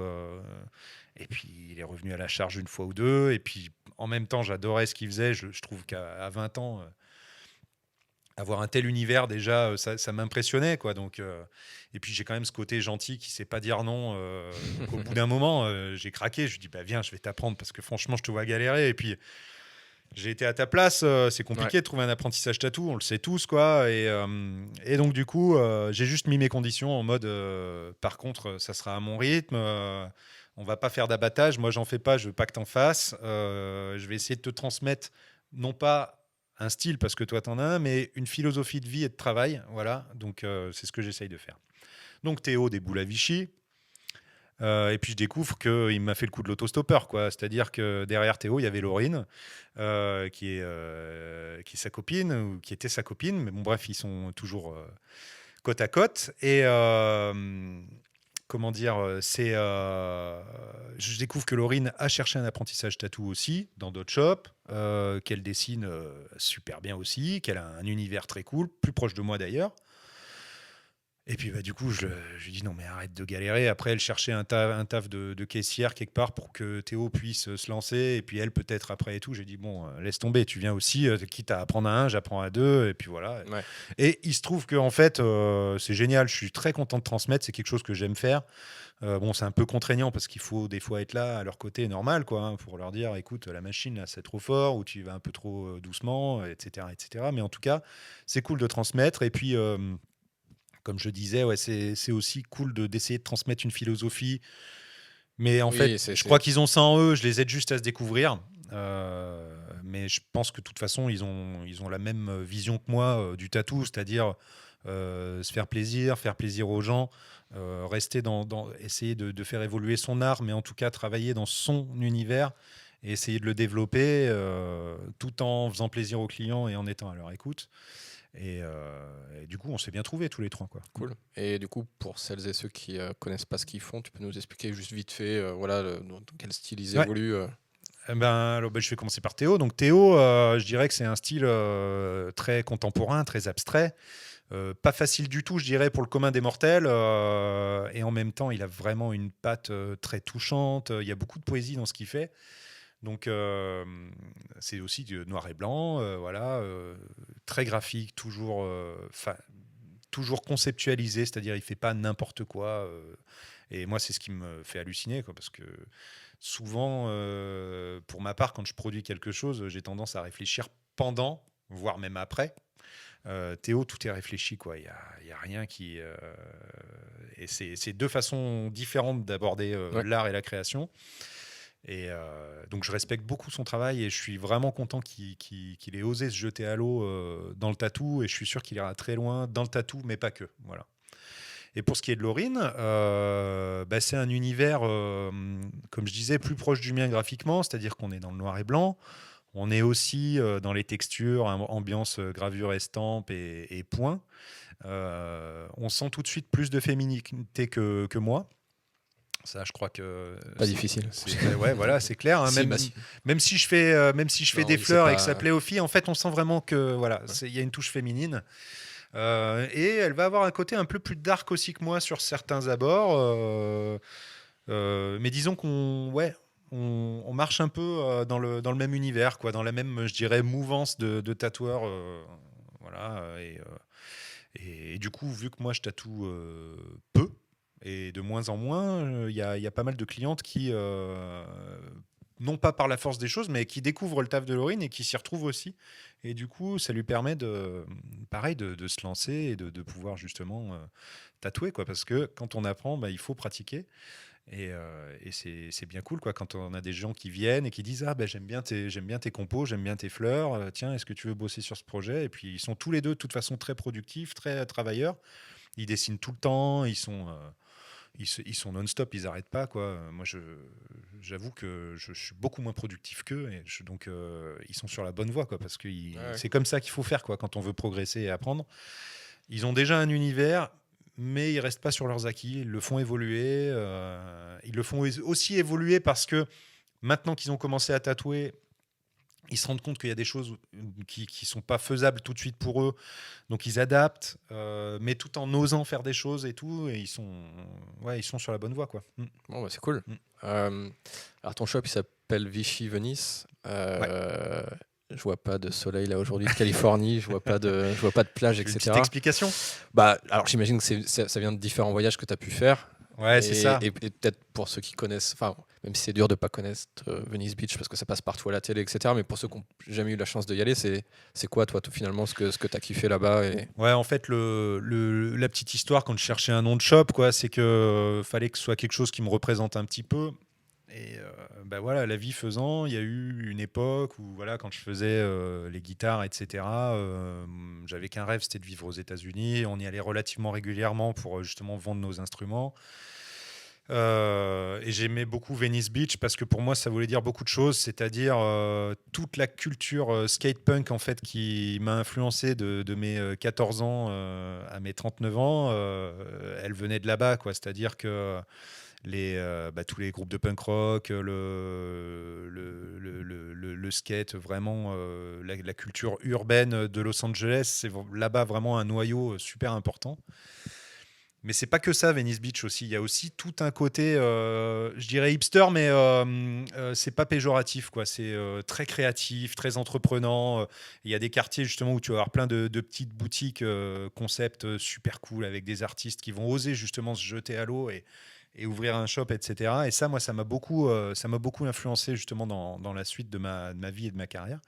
Et puis il est revenu à la charge une fois ou deux. Et puis en même temps, j'adorais ce qu'il faisait. Je trouve qu'à 20 ans, avoir un tel univers déjà, ça m'impressionnait quoi. Donc, et puis j'ai quand même ce côté gentil qui sait pas dire non. Donc au bout d'un moment, j'ai craqué. Je lui dis bah viens, je vais t'apprendre parce que franchement, je te vois galérer. Et puis j'ai été à ta place. C'est Ouais. compliqué de trouver un apprentissage tatou, on le sait tous quoi. Et donc du coup, j'ai juste mis mes conditions en mode. Par contre, ça sera à mon rythme. On va pas faire d'abattage. Moi, j'en fais pas. Je veux pas que t'en fasses. Je vais essayer de te transmettre non pas un style parce que toi t'en as un, mais une philosophie de vie et de travail. Voilà. Donc c'est ce que j'essaye de faire. Donc Théo des boules à Vichy. Et puis je découvre qu'il m'a fait le coup de l'autostoppeur, quoi. C'est-à-dire que derrière Théo, il y avait Laurine, qui est sa copine, ou qui était sa copine, mais bon, bref, ils sont toujours côte à côte. Et comment dire, je découvre que Laurine a cherché un apprentissage tatou aussi, dans d'autres shops, qu'elle dessine super bien aussi, qu'elle a un univers très cool, plus proche de moi d'ailleurs. Et puis du coup, je lui dis non mais arrête de galérer. Après, elle cherchait un taf de caissière quelque part pour que Théo puisse se lancer. Et puis elle peut-être après et tout. J'ai dit bon, laisse tomber, tu viens aussi. Quitte à apprendre à un, j'apprends à deux. Et puis voilà. Ouais. Et il se trouve que en fait, c'est génial. Je suis très content de transmettre. C'est quelque chose que j'aime faire. Bon, c'est un peu contraignant parce qu'il faut des fois être là à leur côté normal, quoi, hein, pour leur dire écoute, la machine là, c'est trop fort ou tu vas un peu trop doucement, etc., etc. Mais en tout cas, c'est cool de transmettre. Et puis comme je disais, ouais, c'est aussi cool d'essayer de transmettre une philosophie. Mais en Oui, fait, je crois qu'ils ont ça en eux. Je les aide juste à se découvrir. Mais je pense que de toute façon, ils ont la même vision que moi du tatou, c'est-à-dire se faire plaisir aux gens, rester essayer de faire évoluer son art, mais en tout cas travailler dans son univers et essayer de le développer tout en faisant plaisir aux clients et en étant à leur écoute. Et du coup, on s'est bien trouvés tous les trois, quoi. cool. Et du coup, pour celles et ceux qui connaissent pas ce qu'ils font, tu peux nous expliquer juste vite fait, voilà, dans quel style ils Ouais. évoluent. Alors, je vais commencer par Théo. Donc Théo, je dirais que c'est un style très contemporain, très abstrait. Pas facile du tout, je dirais, pour le commun des mortels. Et en même temps, il a vraiment une patte très touchante. Il y a beaucoup de poésie dans ce qu'il fait. Donc, c'est aussi du noir et blanc, voilà, très graphique, toujours conceptualisé, c'est-à-dire il fait pas n'importe quoi. Et moi, c'est ce qui me fait halluciner, quoi, parce que souvent, pour ma part, quand je produis quelque chose, j'ai tendance à réfléchir pendant, voire même après. Théo, tout est réfléchi, quoi. Il y a rien qui. Et c'est deux façons différentes d'aborder Ouais. l'art et la création. Et donc je respecte beaucoup son travail et je suis vraiment content qu'il ait osé se jeter à l'eau dans le tatou, et je suis sûr qu'il ira très loin dans le tatou, mais pas que. Voilà. Et pour ce qui est de Laurine, c'est un univers, comme je disais, plus proche du mien graphiquement, c'est-à-dire qu'on est dans le noir et blanc. On est aussi dans les textures, ambiance gravure, estampe et point. On sent tout de suite plus de féminité que moi. Ça, je crois que Pas difficile. ouais, voilà, c'est clair. Hein. Si, bah si. Même si je fais Non, des oui, c'est fleurs et que ça pas. plaît aux filles, en fait, on sent vraiment que voilà, Ouais. il y a une touche féminine. Et elle va avoir un côté un peu plus dark aussi que moi sur certains abords. Mais disons on marche un peu dans le même univers, quoi, dans la même, je dirais, mouvance de tatoueurs. Voilà. Et du coup, vu que moi je tatoue peu et de moins en moins, il y a pas mal de clientes qui, non pas par la force des choses, mais qui découvrent le taf de Laurine et qui s'y retrouvent aussi. Et du coup, ça lui permet pareil, de se lancer et de pouvoir justement tatouer, quoi. Parce que quand on apprend, il faut pratiquer. Et c'est bien cool, quoi, quand on a des gens qui viennent et qui disent ah j'aime bien tes compos, j'aime bien tes fleurs, tiens, est-ce que tu veux bosser sur ce projet? Et puis ils sont tous les deux de toute façon très productifs, très travailleurs, ils dessinent tout le temps, ils sont non-stop, ils n'arrêtent pas, quoi. Moi j'avoue que je suis beaucoup moins productif qu'eux, et donc ils sont sur la bonne voie, quoi, parce que Ouais. c'est comme ça qu'il faut faire, quoi, quand on veut progresser et apprendre. Ils ont déjà un univers, mais ils restent pas sur leurs acquis. Ils le font évoluer. Ils le font aussi évoluer parce que maintenant qu'ils ont commencé à tatouer, ils se rendent compte qu'il y a des choses qui sont pas faisables tout de suite pour eux. Donc ils adaptent, mais tout en osant faire des choses et tout. Et ils sont sur la bonne voie, quoi. Bon, bah, c'est cool. Mm. Alors, ton shop, il s'appelle Vichy Venice. Ouais. Je vois pas de soleil là aujourd'hui de Californie, je vois pas de plage, Tu veux une petite etc. explication? Bah, alors j'imagine que ça vient de différents voyages que tu as pu faire. Ouais, c'est ça. Et peut-être pour ceux qui connaissent, enfin, même si c'est dur de pas connaître Venice Beach parce que ça passe partout à la télé, etc. Mais pour ceux qui n'ont jamais eu la chance d'y aller, c'est quoi, toi, finalement, ce que tu as kiffé là-bas Ouais, en fait, la petite histoire quand je cherchais un nom de shop, quoi, c'est que fallait que ce soit quelque chose qui me représente un petit peu. Et voilà, la vie faisant, il y a eu une époque où, voilà, quand je faisais les guitares, etc., j'avais qu'un rêve, c'était de vivre aux États-Unis. On y allait relativement régulièrement pour justement vendre nos instruments. Et j'aimais beaucoup Venice Beach parce que pour moi ça voulait dire beaucoup de choses, c'est-à-dire toute la culture skate-punk en fait qui m'a influencé de mes 14 ans à mes 39 ans, elle venait de là-bas, quoi. C'est-à-dire que tous les groupes de punk rock, le skate, vraiment la culture urbaine de Los Angeles, c'est là-bas vraiment un noyau super important. Mais c'est pas que ça, Venice Beach aussi. Il y a aussi tout un côté, je dirais hipster, mais c'est pas péjoratif, quoi. C'est très créatif, très entreprenant. Il y a des quartiers justement où tu vas avoir plein de petites boutiques concept super cool avec des artistes qui vont oser justement se jeter à l'eau et ouvrir un shop, etc. Et ça, moi, ça m'a beaucoup influencé justement dans la suite de ma vie et de ma carrière.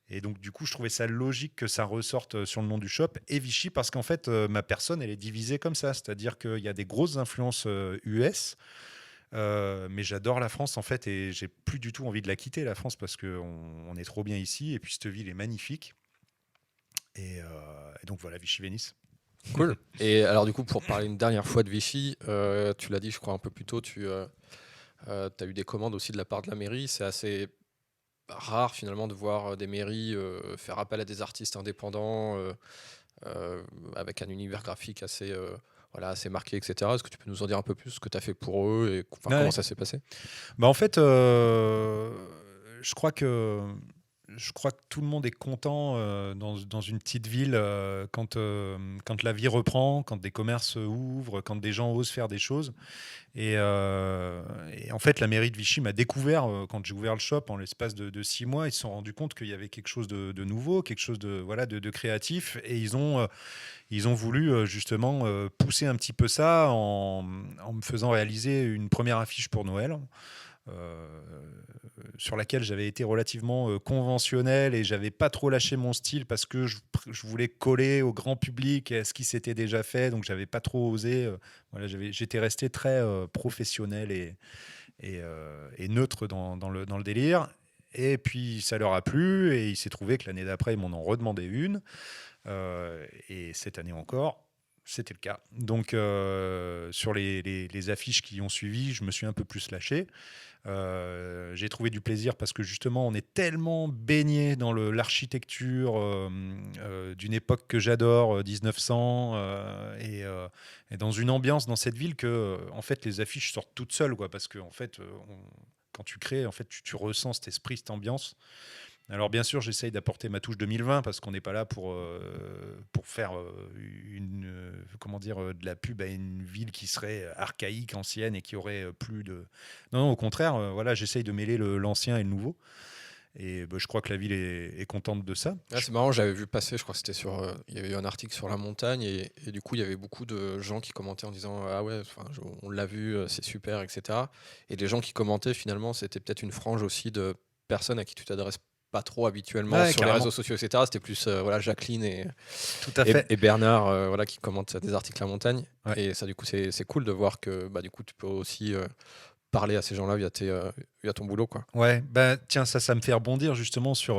Et donc, du coup, je trouvais ça logique que ça ressorte sur le nom du shop et Vichy parce qu'en fait, ma personne, elle est divisée comme ça. C'est-à-dire qu'il y a des grosses influences US, mais j'adore la France, en fait, et j'ai plus du tout envie de la quitter, la France, parce qu'on est trop bien ici. Et puis, cette ville est magnifique. Et donc, voilà, Vichy-Venice. Cool. Et alors, du coup, pour parler une dernière fois de Vichy, tu l'as dit, je crois, un peu plus tôt, tu as eu des commandes aussi de la part de la mairie. C'est assez rare, finalement, de voir des mairies faire appel à des artistes indépendants avec un univers graphique assez, voilà, assez marqué, etc. Est-ce que tu peux nous en dire un peu plus ce que tu as fait pour eux et comment Ouais. ça s'est passé? En fait, je crois que tout le monde est content dans une petite ville quand la vie reprend, quand des commerces ouvrent, quand des gens osent faire des choses. Et en fait, la mairie de Vichy m'a découvert quand j'ai ouvert le shop en l'espace de 6 mois. Ils se sont rendus compte qu'il y avait quelque chose de nouveau, quelque chose de créatif. Et ils ont voulu justement pousser un petit peu ça en me faisant réaliser une première affiche pour Noël. euh, sur laquelle j'avais été relativement conventionnel et j'avais pas trop lâché mon style parce que je voulais coller au grand public et à ce qui s'était déjà fait, donc j'avais pas trop osé. Voilà, j'étais resté très professionnel et neutre dans le délire. Et puis ça leur a plu et il s'est trouvé que l'année d'après, ils m'en ont redemandé une. Et cette année encore, c'était le cas. Donc sur les affiches qui ont suivi, je me suis un peu plus lâché. J'ai trouvé du plaisir parce que justement, on est tellement baigné dans l'architecture d'une époque que j'adore, 1900, et dans une ambiance dans cette ville que, en fait, les affiches sortent toutes seules, quoi, parce que en fait, quand tu crées, en fait, tu ressens cet esprit, cette ambiance. Alors bien sûr, j'essaye d'apporter ma touche 2020 parce qu'on n'est pas là pour faire comment dire, de la pub à une ville qui serait archaïque, ancienne et qui aurait plus de... Non, non, au contraire, voilà, j'essaye de mêler l'ancien et le nouveau. Et je crois que la ville est contente de ça. Ah, c'est marrant, j'avais vu passer, je crois que c'était il y avait eu un article sur la montagne et du coup il y avait beaucoup de gens qui commentaient en disant ah ouais, enfin, on l'a vu, c'est super, etc. Et les gens qui commentaient finalement c'était peut-être une frange aussi de personnes à qui tu t'adresses pas trop habituellement Ouais, sur les carrément. réseaux sociaux, etc. C'était plus voilà, Jacqueline Tout à fait. et Bernard voilà, qui commentent des articles à montagne. Ouais. Et ça du coup c'est cool de voir que bah, du coup tu peux aussi parler à ces gens-là via ton boulot, quoi. Ouais, bah tiens, ça me fait rebondir justement sur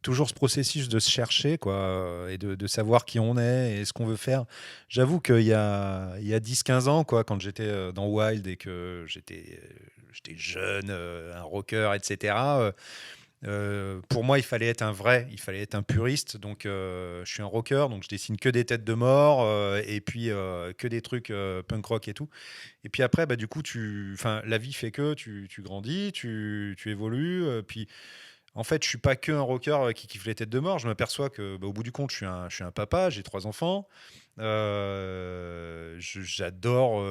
toujours ce processus de se chercher, quoi, et de savoir qui on est et ce qu'on veut faire. J'avoue qu'il y a 10-15 ans, quoi, quand j'étais dans Wild et que j'étais jeune, un rocker, etc. Pour moi, il fallait être il fallait être un puriste. Donc, je suis un rocker, donc je dessine que des têtes de mort et puis que des trucs punk rock et tout. Et puis après, bah, du coup, la vie fait que tu grandis, tu évolues. Puis, en fait, je suis pas que un rocker qui kiffe les têtes de mort. Je m'aperçois que, bah, au bout du compte, je suis un papa, j'ai 3 enfants. J'adore.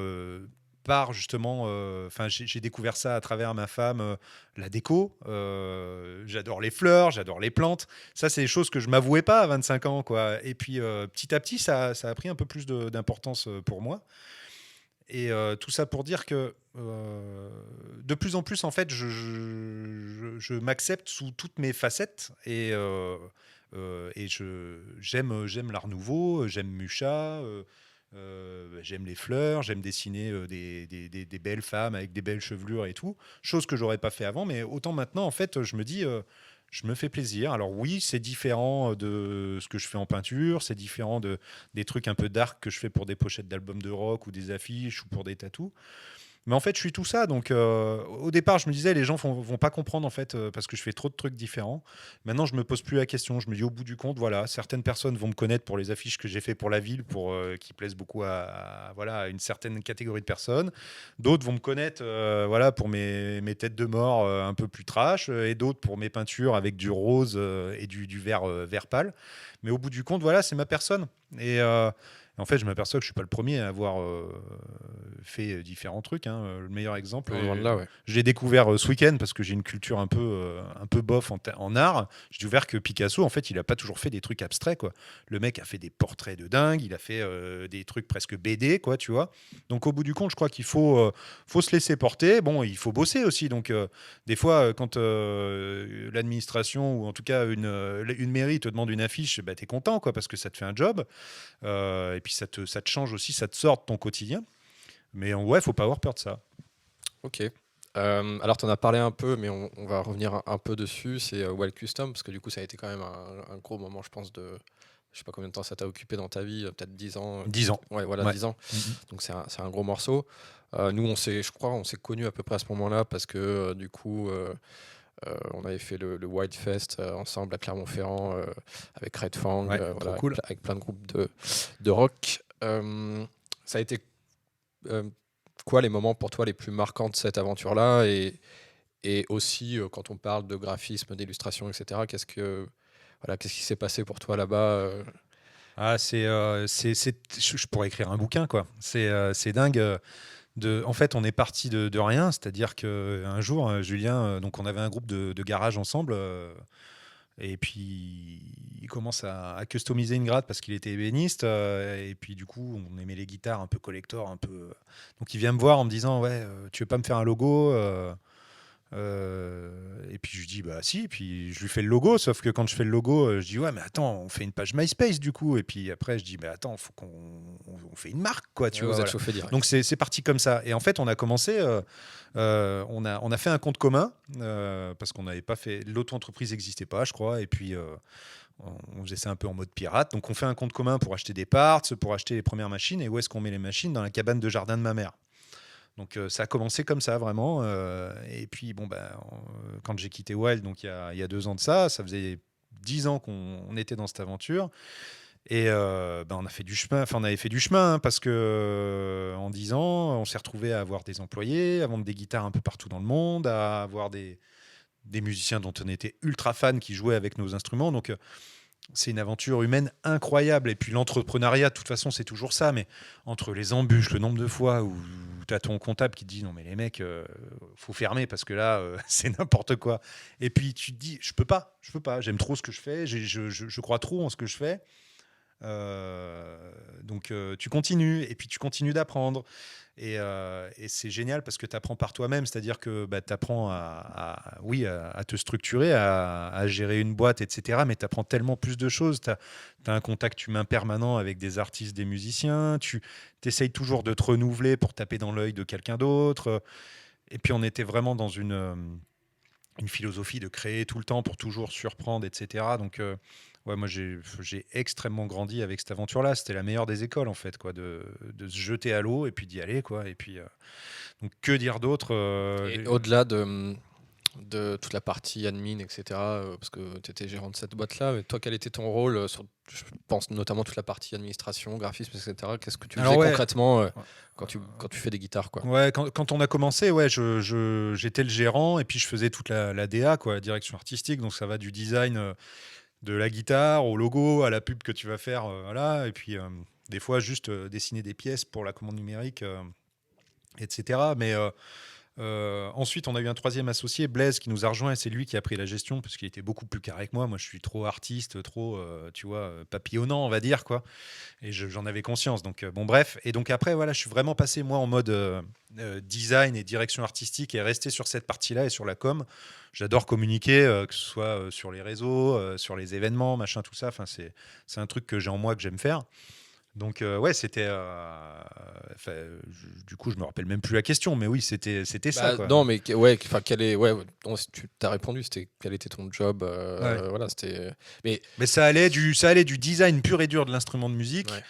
Par justement, enfin j'ai découvert ça à travers ma femme, la déco. J'adore les fleurs, j'adore les plantes. Ça, c'est des choses que je m'avouais pas à 25 ans, quoi. Et puis petit à petit, ça a pris un peu plus d'importance pour moi. Et tout ça pour dire que de plus en plus, en fait, je m'accepte sous toutes mes facettes et j'aime l'art nouveau, j'aime Mucha, j'aime les fleurs, j'aime dessiner des belles femmes avec des belles chevelures et tout, chose que j'aurais pas fait avant, mais autant maintenant, en fait, je me dis, je me fais plaisir. Alors oui, c'est différent de ce que je fais en peinture, c'est différent des trucs un peu dark que je fais pour des pochettes d'albums de rock ou des affiches ou pour des tatous. Mais en fait, je suis tout ça. Donc, au départ, je me disais, les gens vont pas comprendre en fait parce que je fais trop de trucs différents. Maintenant, je me pose plus la question. Je me dis, au bout du compte, voilà, certaines personnes vont me connaître pour les affiches que j'ai fait pour la ville, qui plaisent beaucoup voilà, à une certaine catégorie de personnes. D'autres vont me connaître, voilà, pour mes têtes de mort un peu plus trash, et d'autres pour mes peintures avec du rose et du vert pâle. Mais au bout du compte, voilà, c'est ma personne. En fait, je m'aperçois que je suis pas le premier à avoir fait différents trucs, hein. Le meilleur exemple, Loin de là, ouais. je l'ai découvert ce week-end parce que j'ai une culture un peu bof en art. J'ai découvert que Picasso, en fait, il a pas toujours fait des trucs abstraits, quoi. Le mec a fait des portraits de dingue, il a fait des trucs presque BD, quoi, tu vois. Donc, au bout du compte, je crois qu'il faut se laisser porter. Bon, il faut bosser aussi. Donc, des fois, quand l'administration ou en tout cas une mairie te demande une affiche, bah, t'es content, quoi, parce que ça te fait un job. Et puis ça te change aussi, ça te sort de ton quotidien. Mais ouais, faut pas avoir peur de ça. Ok. Alors, tu en as parlé un peu, mais on va revenir un peu dessus. C'est Wild Custom, parce que du coup, ça a été quand même un gros moment, je pense, je sais pas combien de temps ça t'a occupé dans ta vie, peut-être 10 ans. 10 ans. Ouais, voilà, Ouais. 10 ans. Donc, c'est un gros morceau. Nous, je crois, on s'est connus à peu près à ce moment-là, parce que du coup, on avait fait le Wild Fest ensemble à Clermont-Ferrand avec Red Fang, Ouais, voilà, trop cool. avec plein de groupes de rock. Ça a été euh, quoi les moments pour toi les plus marquants de cette aventure-là et aussi quand on parle de graphisme, d'illustration, etc. Qu'est-ce qui s'est passé pour toi là-bas Ah, je pourrais écrire un bouquin, quoi. C'est dingue. En fait, on est parti de rien. C'est-à-dire qu'un jour, Julien, donc on avait un groupe de garage ensemble. Et puis, il commence à customiser une gratte parce qu'il était ébéniste. Et puis, du coup, on aimait les guitares un peu collector, un peu. Donc, il vient me voir en me disant, ouais, tu veux pas me faire un logo Et puis je lui dis bah si, et puis je lui fais le logo, sauf que quand je fais le logo, je dis ouais mais attends, on fait une page MySpace du coup, et puis après je dis mais attends, faut on fait une marque quoi, tu Ouais, vois. vous êtes Voilà. chauffé direct. Donc c'est parti comme ça. Et en fait on a commencé, on a fait un compte commun parce qu'on n'avait pas fait, l'auto-entreprise n'existait pas je crois, et puis on faisait ça un peu en mode pirate. Donc on fait un compte commun pour acheter des parts, pour acheter les premières machines. Et où est-ce qu'on met les machines? Dans la cabane de jardin de ma mère. Donc ça a commencé comme ça vraiment. Et puis bon quand j'ai quitté Wild, donc il y a 2 ans de ça, ça faisait 10 ans qu'on était dans cette aventure. Et on a fait du chemin, enfin on avait fait du chemin, hein, parce que en 10 ans, on s'est retrouvé à avoir des employés, à vendre des guitares un peu partout dans le monde, à avoir des musiciens dont on était ultra fans qui jouaient avec nos instruments. Donc c'est une aventure humaine incroyable. Et puis l'entrepreneuriat, de toute façon, c'est toujours ça. Mais entre les embûches, le nombre de fois où tu as ton comptable qui te dit non, mais les mecs, faut fermer parce que là, c'est n'importe quoi. Et puis tu te dis, je peux pas. J'aime trop ce que je fais. Je crois trop en ce que je fais. Donc tu continues et puis tu continues d'apprendre et c'est génial parce que tu apprends par toi-même, c'est-à-dire que tu apprends oui, à te structurer, à gérer une boîte, etc. Mais tu apprends tellement plus de choses, tu as un contact humain permanent avec des artistes, des musiciens, tu essayes toujours de te renouveler pour taper dans l'œil de quelqu'un d'autre. Et puis on était vraiment dans une philosophie de créer tout le temps pour toujours surprendre, etc. Donc ouais, moi j'ai extrêmement grandi avec cette aventure-là. C'était la meilleure des écoles en fait, quoi, de se jeter à l'eau et puis d'y aller, quoi. Et puis donc que dire d'autre Et au-delà de toute la partie admin, etc., parce que tu étais gérant de cette boîte-là, mais toi, quel était ton rôle sur, je pense notamment toute la partie administration, graphisme, etc. Qu'est-ce que tu faisais concrètement quand tu fais des guitares, quoi? Ouais, quand on a commencé, ouais, j'étais le gérant et puis je faisais toute la DA, quoi, la direction artistique. Donc ça va du design de la guitare au logo, à la pub que tu vas faire, voilà. Et puis des fois juste dessiner des pièces pour la commande numérique, etc. Mais ensuite, on a eu un troisième associé, Blaise, qui nous a rejoint et c'est lui qui a pris la gestion parce qu'il était beaucoup plus carré que moi. Moi, je suis trop artiste, trop, tu vois, papillonnant, on va dire, quoi. Et j'en avais conscience. Donc, bon, bref. Et donc, après, voilà, je suis vraiment passé, moi, en mode design et direction artistique et resté sur cette partie-là et sur la com. J'adore communiquer, que ce soit sur les réseaux, sur les événements, machin, tout ça. Enfin, c'est un truc que j'ai en moi, que j'aime faire. Donc ouais, c'était du coup je me rappelle même plus la question, mais oui, c'était ça, quoi. Non, mais ouais, enfin quel est, ouais, non, tu t'as répondu, c'était quel était ton job, Ouais. voilà, c'était. Mais ça allait du design pur et dur de l'instrument de musique Ouais.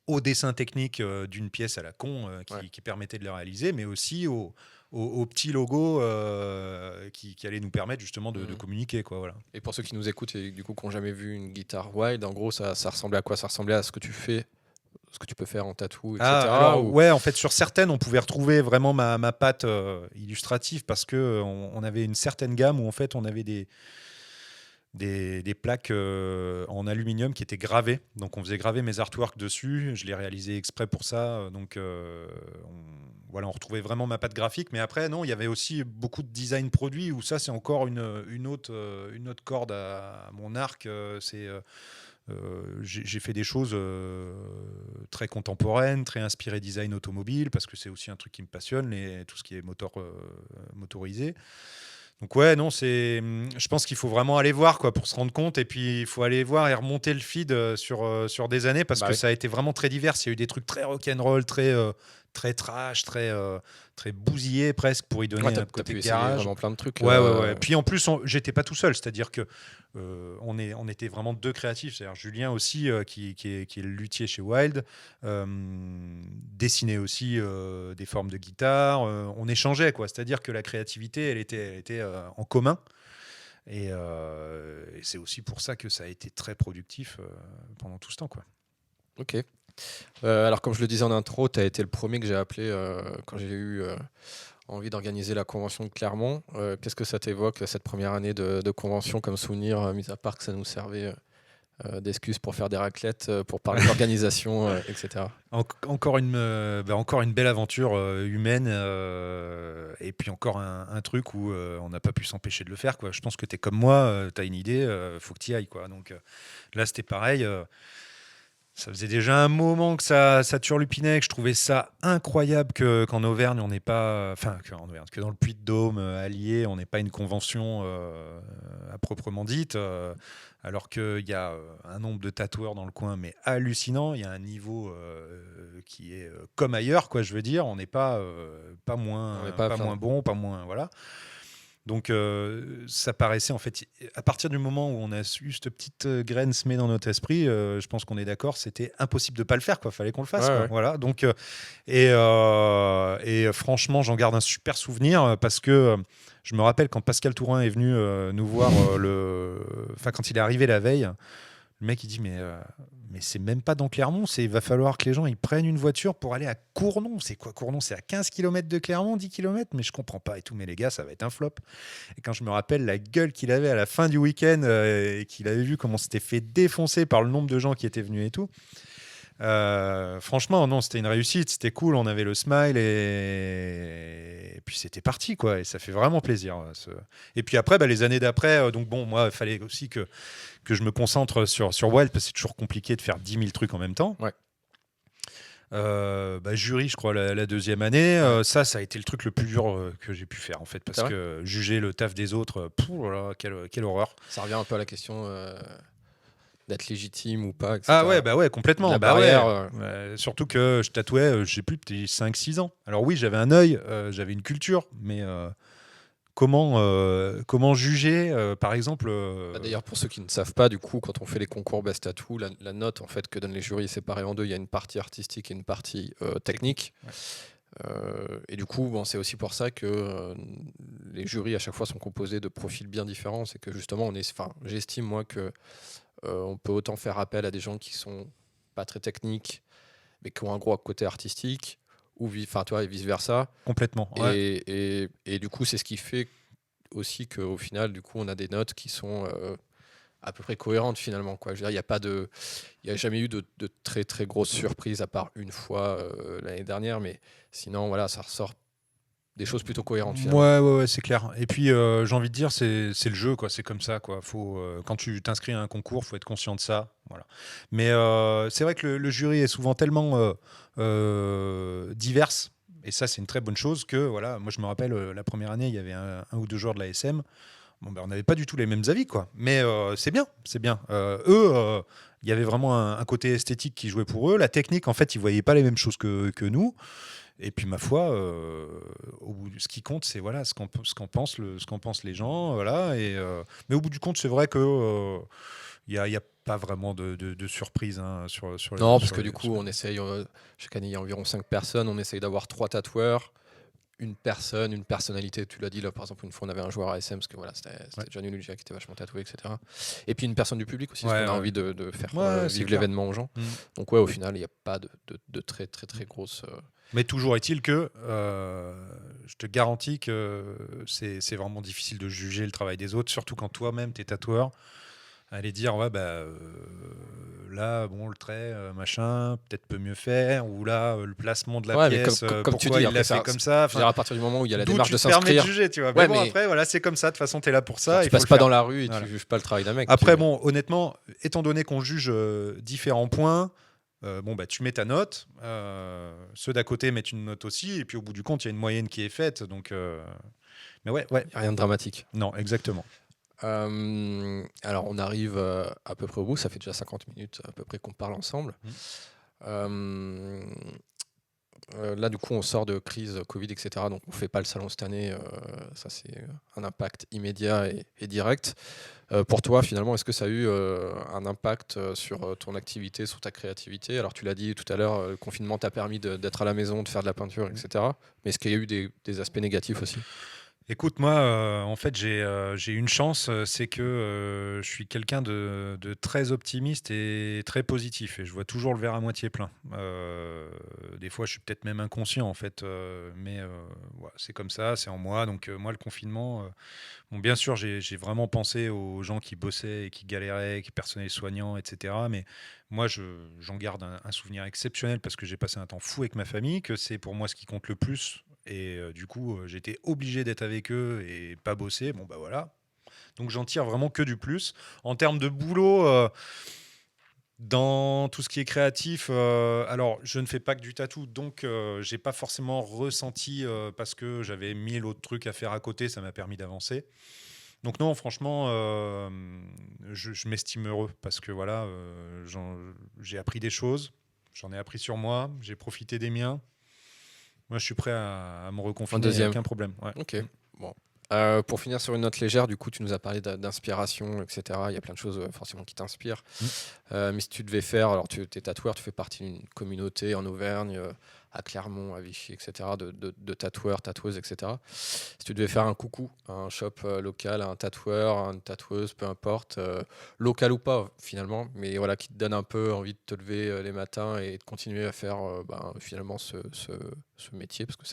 au dessin technique d'une pièce à la con Ouais. qui permettait de le réaliser, mais aussi au petit logo qui allait nous permettre justement de communiquer, quoi, voilà. Et pour ceux qui nous écoutent et du coup qui n'ont jamais vu une guitare Wild, en gros, ça ressemblait à quoi? Ça ressemblait à ce que tu fais, ce que tu peux faire en tatou, etc. Alors ou... ouais, en fait sur certaines on pouvait retrouver vraiment ma patte illustrative parce que on avait une certaine gamme où en fait on avait des plaques en aluminium qui étaient gravées. Donc on faisait graver mes artworks dessus. Je les réalisais exprès pour ça. Donc voilà, on retrouvait vraiment ma patte graphique. Mais après, non, il y avait aussi beaucoup de design produit où ça, c'est encore une autre corde à mon arc. J'ai fait des choses très contemporaines, très inspirées design automobile, parce que c'est aussi un truc qui me passionne, tout ce qui est motorisé. Donc ouais, non, je pense qu'il faut vraiment aller voir, quoi, pour se rendre compte, et puis il faut aller voir et remonter le feed sur des années, parce que ça a été vraiment très divers. Il y a eu des trucs très rock'n'roll, très trash, très bousillé presque, pour y donner un côté garage. Vraiment plein de trucs. Ouais. Puis en plus, j'étais pas tout seul, c'est-à-dire que on était vraiment 2 créatifs. C'est-à-dire Julien aussi, qui est le luthier chez Wild, dessinait aussi des formes de guitare. On échangeait, quoi. C'est-à-dire que la créativité, elle était en commun. Et c'est aussi pour ça que ça a été très productif pendant tout ce temps, quoi. Ok. Alors, comme je le disais en intro, tu as été le premier que j'ai appelé quand j'ai eu envie d'organiser la convention de Clermont. Qu'est-ce que ça t'évoque, cette première année de convention, comme souvenir, mis à part que ça nous servait d'excuses pour faire des raclettes, pour parler d'organisation, etc. Encore une belle aventure humaine, et puis encore un truc où on n'a pas pu s'empêcher de le faire, quoi. Je pense que tu es comme moi, tu as une idée, faut que tu y ailles, quoi. Donc là, c'était pareil. Ça faisait déjà un moment que ça turlupinait, que je trouvais ça incroyable qu'en Auvergne, on n'est pas. Enfin, que dans le Puy-de-Dôme, Allier, on n'ait pas une convention à proprement dite. Alors qu'il y a un nombre de tatoueurs dans le coin, mais hallucinant. Il y a un niveau qui est comme ailleurs, quoi, je veux dire. On n'est pas On n'est moins, pas à pas moins plaindre. bon, pas moins. Voilà. Donc, ça paraissait, en fait, à partir du moment où on a eu cette petite graine semée dans notre esprit, je pense qu'on est d'accord, c'était impossible de pas le faire, quoi. Fallait qu'on le Ouais, fasse, quoi. ouais. Voilà. Donc, franchement, j'en garde un super souvenir parce que je me rappelle quand Pascal Tourin est venu nous voir, enfin, quand il est arrivé la veille, le mec il dit mais c'est même pas dans Clermont, il va falloir que les gens ils prennent une voiture pour aller à Cournon. C'est quoi Cournon? C'est à 15 km de Clermont, 10 km, mais je comprends pas et tout. Mais les gars, ça va être un flop. Et quand je me rappelle la gueule qu'il avait à la fin du week-end et qu'il avait vu comment on s'était fait défoncer par le nombre de gens qui étaient venus et tout. Franchement, non, c'était une réussite, c'était cool, on avait le smile et puis c'était parti, quoi. Et ça fait vraiment plaisir. Et puis après, les années d'après, donc bon, moi, il fallait aussi que je me concentre sur Wild parce que c'est toujours compliqué de faire 10 000 trucs en même temps. Ouais. Jury, je crois, la deuxième année, Ouais. ça a été le truc le plus dur que j'ai pu faire en fait, C'est parce vrai. que juger le taf des autres, là, quelle horreur. Ça revient un peu à la question d'être légitime ou pas, Ah etc. ouais, bah ouais, complètement. La Bah ouais. barrière. Surtout que je tatouais, je sais plus, peut-être 5-6 ans. Alors oui, j'avais un œil, j'avais une culture, mais comment juger, par exemple D'ailleurs, pour ceux qui ne savent pas, du coup, quand on fait les concours Best Tattoo, la note en fait que donnent les jurys est séparée en deux. Il y a une partie artistique et une partie technique. Ouais. Et du coup, bon, c'est aussi pour ça que les jurys à chaque fois sont composés de profils bien différents. C'est que justement, j'estime moi que on peut autant faire appel à des gens qui sont pas très techniques, mais qui ont un gros côté artistique, ou tu vois, et vice versa. Complètement. Ouais. Et du coup, c'est ce qui fait aussi qu'au final, du coup, on a des notes qui sont à peu près cohérentes finalement, quoi. Je veux dire, il y a jamais eu de très très grosses surprises à part une fois l'année dernière, mais sinon, voilà, ça ressort des choses plutôt cohérentes finalement. Ouais, c'est clair. Et puis, j'ai envie de dire, c'est le jeu, quoi. C'est comme ça, quoi. Quand tu t'inscris à un concours, faut être conscient de ça. Voilà. Mais c'est vrai que le jury est souvent tellement divers, et ça, c'est une très bonne chose. Que voilà, moi, je me rappelle la première année, il y avait un ou deux joueurs de la SM. Bon, on n'avait pas du tout les mêmes avis, quoi. Mais c'est bien, c'est bien. Eux, il y avait vraiment un côté esthétique qui jouait pour eux. La technique, en fait, ils voyaient pas les mêmes choses que nous. Et puis ma foi, ce qui compte, c'est voilà ce qu'en pensent les gens, voilà. Mais au bout du compte, c'est vrai que il y a pas vraiment de surprise hein, Non, parce que du coup, on essaye, chaque année, il y a environ 5 personnes, on essaye d'avoir 3 tatoueurs, une personne, une personnalité, tu l'as dit, là, par exemple, une fois, on avait un joueur ASM, parce que voilà, c'était Johnny Lugia qui était vachement tatoué, etc. Et puis une personne du public aussi, parce qu'on a envie de faire c'est vivre clair. l'événement aux gens. Donc ouais, au final, il n'y a pas de très, très, très grosses... Mais toujours est-il que je te garantis que c'est vraiment difficile de juger le travail des autres, surtout quand toi-même, tu es tatoueur. Aller dire, ouais, là, bon, le trait, machin, peut-être peut mieux faire, ou là, le placement de la Ouais, mais pièce, comme tu pourquoi dis, il l'a après, fait ça, comme ça. je veux dire, à partir du moment où il y a la D'où démarche tu de te permets de s'inscrire, juger, tu vois. ouais, Mais bon, mais après, voilà, c'est comme ça. De toute façon, tu es là pour genre, ça. tu Il faut passes le pas faire. dans la rue et Voilà. tu juges pas le travail d'un mec. Après, bon, honnêtement, étant donné qu'on juge différents points, tu mets ta note, ceux d'à côté mettent une note aussi, et puis au bout du compte, il y a une moyenne qui est faite. Donc, mais ouais, Il n'y a rien de dramatique. non, exactement. Alors, on arrive à peu près au bout. Ça fait déjà 50 minutes à peu près qu'on parle ensemble. Là, du coup, on sort de crise Covid, etc. Donc, on ne fait pas le salon cette année. Ça, c'est un impact immédiat et direct. Pour toi, finalement, est-ce que ça a eu un impact sur ton activité, sur ta créativité? Alors, tu l'as dit tout à l'heure, le confinement t'a permis d'être à la maison, de faire de la peinture, etc. Mais est-ce qu'il y a eu des aspects négatifs aussi? Écoute, moi, en fait, j'ai une chance, c'est que je suis quelqu'un de très optimiste et très positif, et je vois toujours le verre à moitié plein. Des fois, je suis peut-être même inconscient, en fait, mais voilà, c'est comme ça, c'est en moi. Donc, moi, le confinement, bon, bien sûr, j'ai vraiment pensé aux gens qui bossaient et qui galéraient, qui personnel soignant, etc. Mais moi, j'en garde un souvenir exceptionnel parce que j'ai passé un temps fou avec ma famille, que c'est pour moi ce qui compte le plus. Et du coup, j'étais obligé d'être avec eux et pas bosser. Bon, bah voilà. Donc, j'en tire vraiment que du plus. En termes de boulot, Dans tout ce qui est créatif, alors je ne fais pas que du tatou, donc j'ai pas forcément ressenti, parce que j'avais 1000 autres trucs à faire à côté, ça m'a permis d'avancer. Donc non, franchement, je m'estime heureux parce que voilà, j'ai appris des choses, j'en ai appris sur moi, j'ai profité des miens. Moi, je suis prêt à me En reconfiner, il n'y a deuxième. aucun problème. Ouais. Ok. Bon. Pour finir sur une note légère, du coup, tu nous as parlé d'inspiration, etc. Il y a plein de choses forcément qui t'inspirent. Mais si tu devais faire, alors tu es tatoueur, tu fais partie d'une communauté en Auvergne, à Clermont, à Vichy, etc., de tatoueurs, tatoueuses, etc. Si tu devais faire un coucou à un shop local, à un tatoueur, à une tatoueuse, peu importe, local ou pas finalement, mais voilà, qui te donne un peu envie de te lever les matins et de continuer à faire finalement ce métier, parce que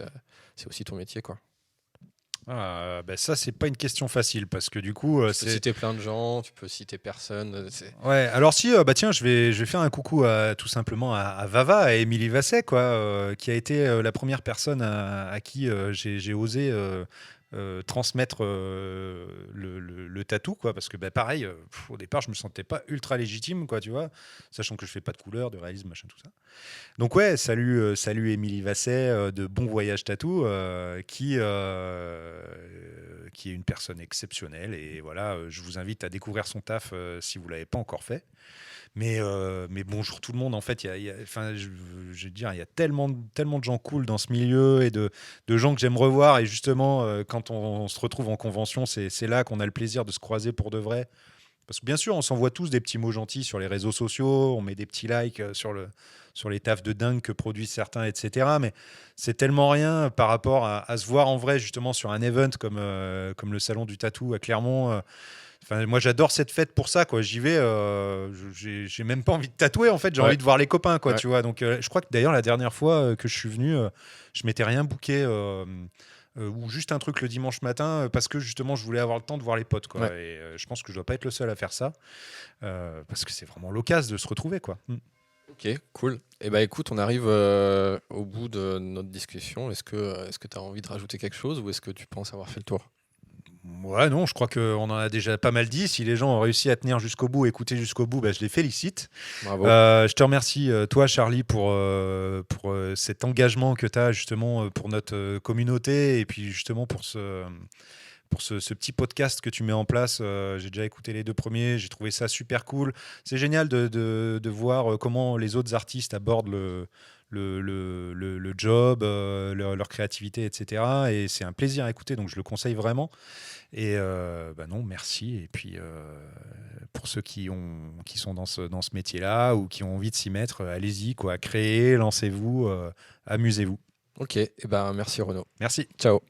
c'est aussi ton métier, quoi. Ça, c'est pas une question facile parce que du coup, Tu peux citer plein de gens, tu peux citer personne. Ouais, alors si, tiens, je vais faire un coucou tout simplement à Vava, à Émilie Vasset, quoi, qui a été la première personne à qui j'ai osé transmettre le tatou, quoi, parce que pareil, au départ, je me sentais pas ultra légitime, quoi, tu vois, sachant que je fais pas de couleur, de réalisme, machin, tout ça. Donc ouais, salut Émilie Vasset de Bon Voyage Tatou, qui est une personne exceptionnelle. Et voilà, je vous invite à découvrir son taf si vous l'avez pas encore fait. Mais bonjour tout le monde. En fait, enfin, je veux dire, il y a tellement de gens cool dans ce milieu et de gens que j'aime revoir. Et justement, quand on se retrouve en convention, c'est là qu'on a le plaisir de se croiser pour de vrai. Parce que bien sûr, on s'envoie tous des petits mots gentils sur les réseaux sociaux, on met des petits likes sur les tafs de dingue que produisent certains, etc. Mais c'est tellement rien par rapport à se voir en vrai, justement, sur un event comme le Salon du Tatou à Clermont. Enfin, moi, j'adore cette fête pour ça, quoi. J'y vais, j'ai même pas envie de tatouer, en fait. J'ai envie de voir les copains, quoi, Ouais. tu vois. Donc, je crois que d'ailleurs, la dernière fois que je suis venu, je m'étais rien booké. Ou juste un truc le dimanche matin parce que justement je voulais avoir le temps de voir les potes, quoi. Ouais. Et je pense que je dois pas être le seul à faire ça parce que c'est vraiment l'occasion de se retrouver, quoi. Ok, cool. Et écoute, on arrive au bout de notre discussion. Est-ce que tu as envie de rajouter quelque chose ou est-ce que tu penses avoir fait le tour? Ouais, non, je crois qu'on en a déjà pas mal dit. Si les gens ont réussi à tenir jusqu'au bout, écouter jusqu'au bout, je les félicite. Bravo. Je te remercie, toi, Charlie, pour cet engagement que tu as justement pour notre communauté et puis justement pour ce petit podcast que tu mets en place. J'ai déjà écouté les 2 premiers, j'ai trouvé ça super cool. C'est génial de voir comment les autres artistes abordent le job, leur créativité, etc. Et c'est un plaisir à écouter, donc je le conseille vraiment. Et non, merci. Et puis, pour ceux qui sont dans ce métier-là ou qui ont envie de s'y mettre, allez-y, quoi. Créez, lancez-vous, amusez-vous. Ok, merci Renaud. Merci. Ciao.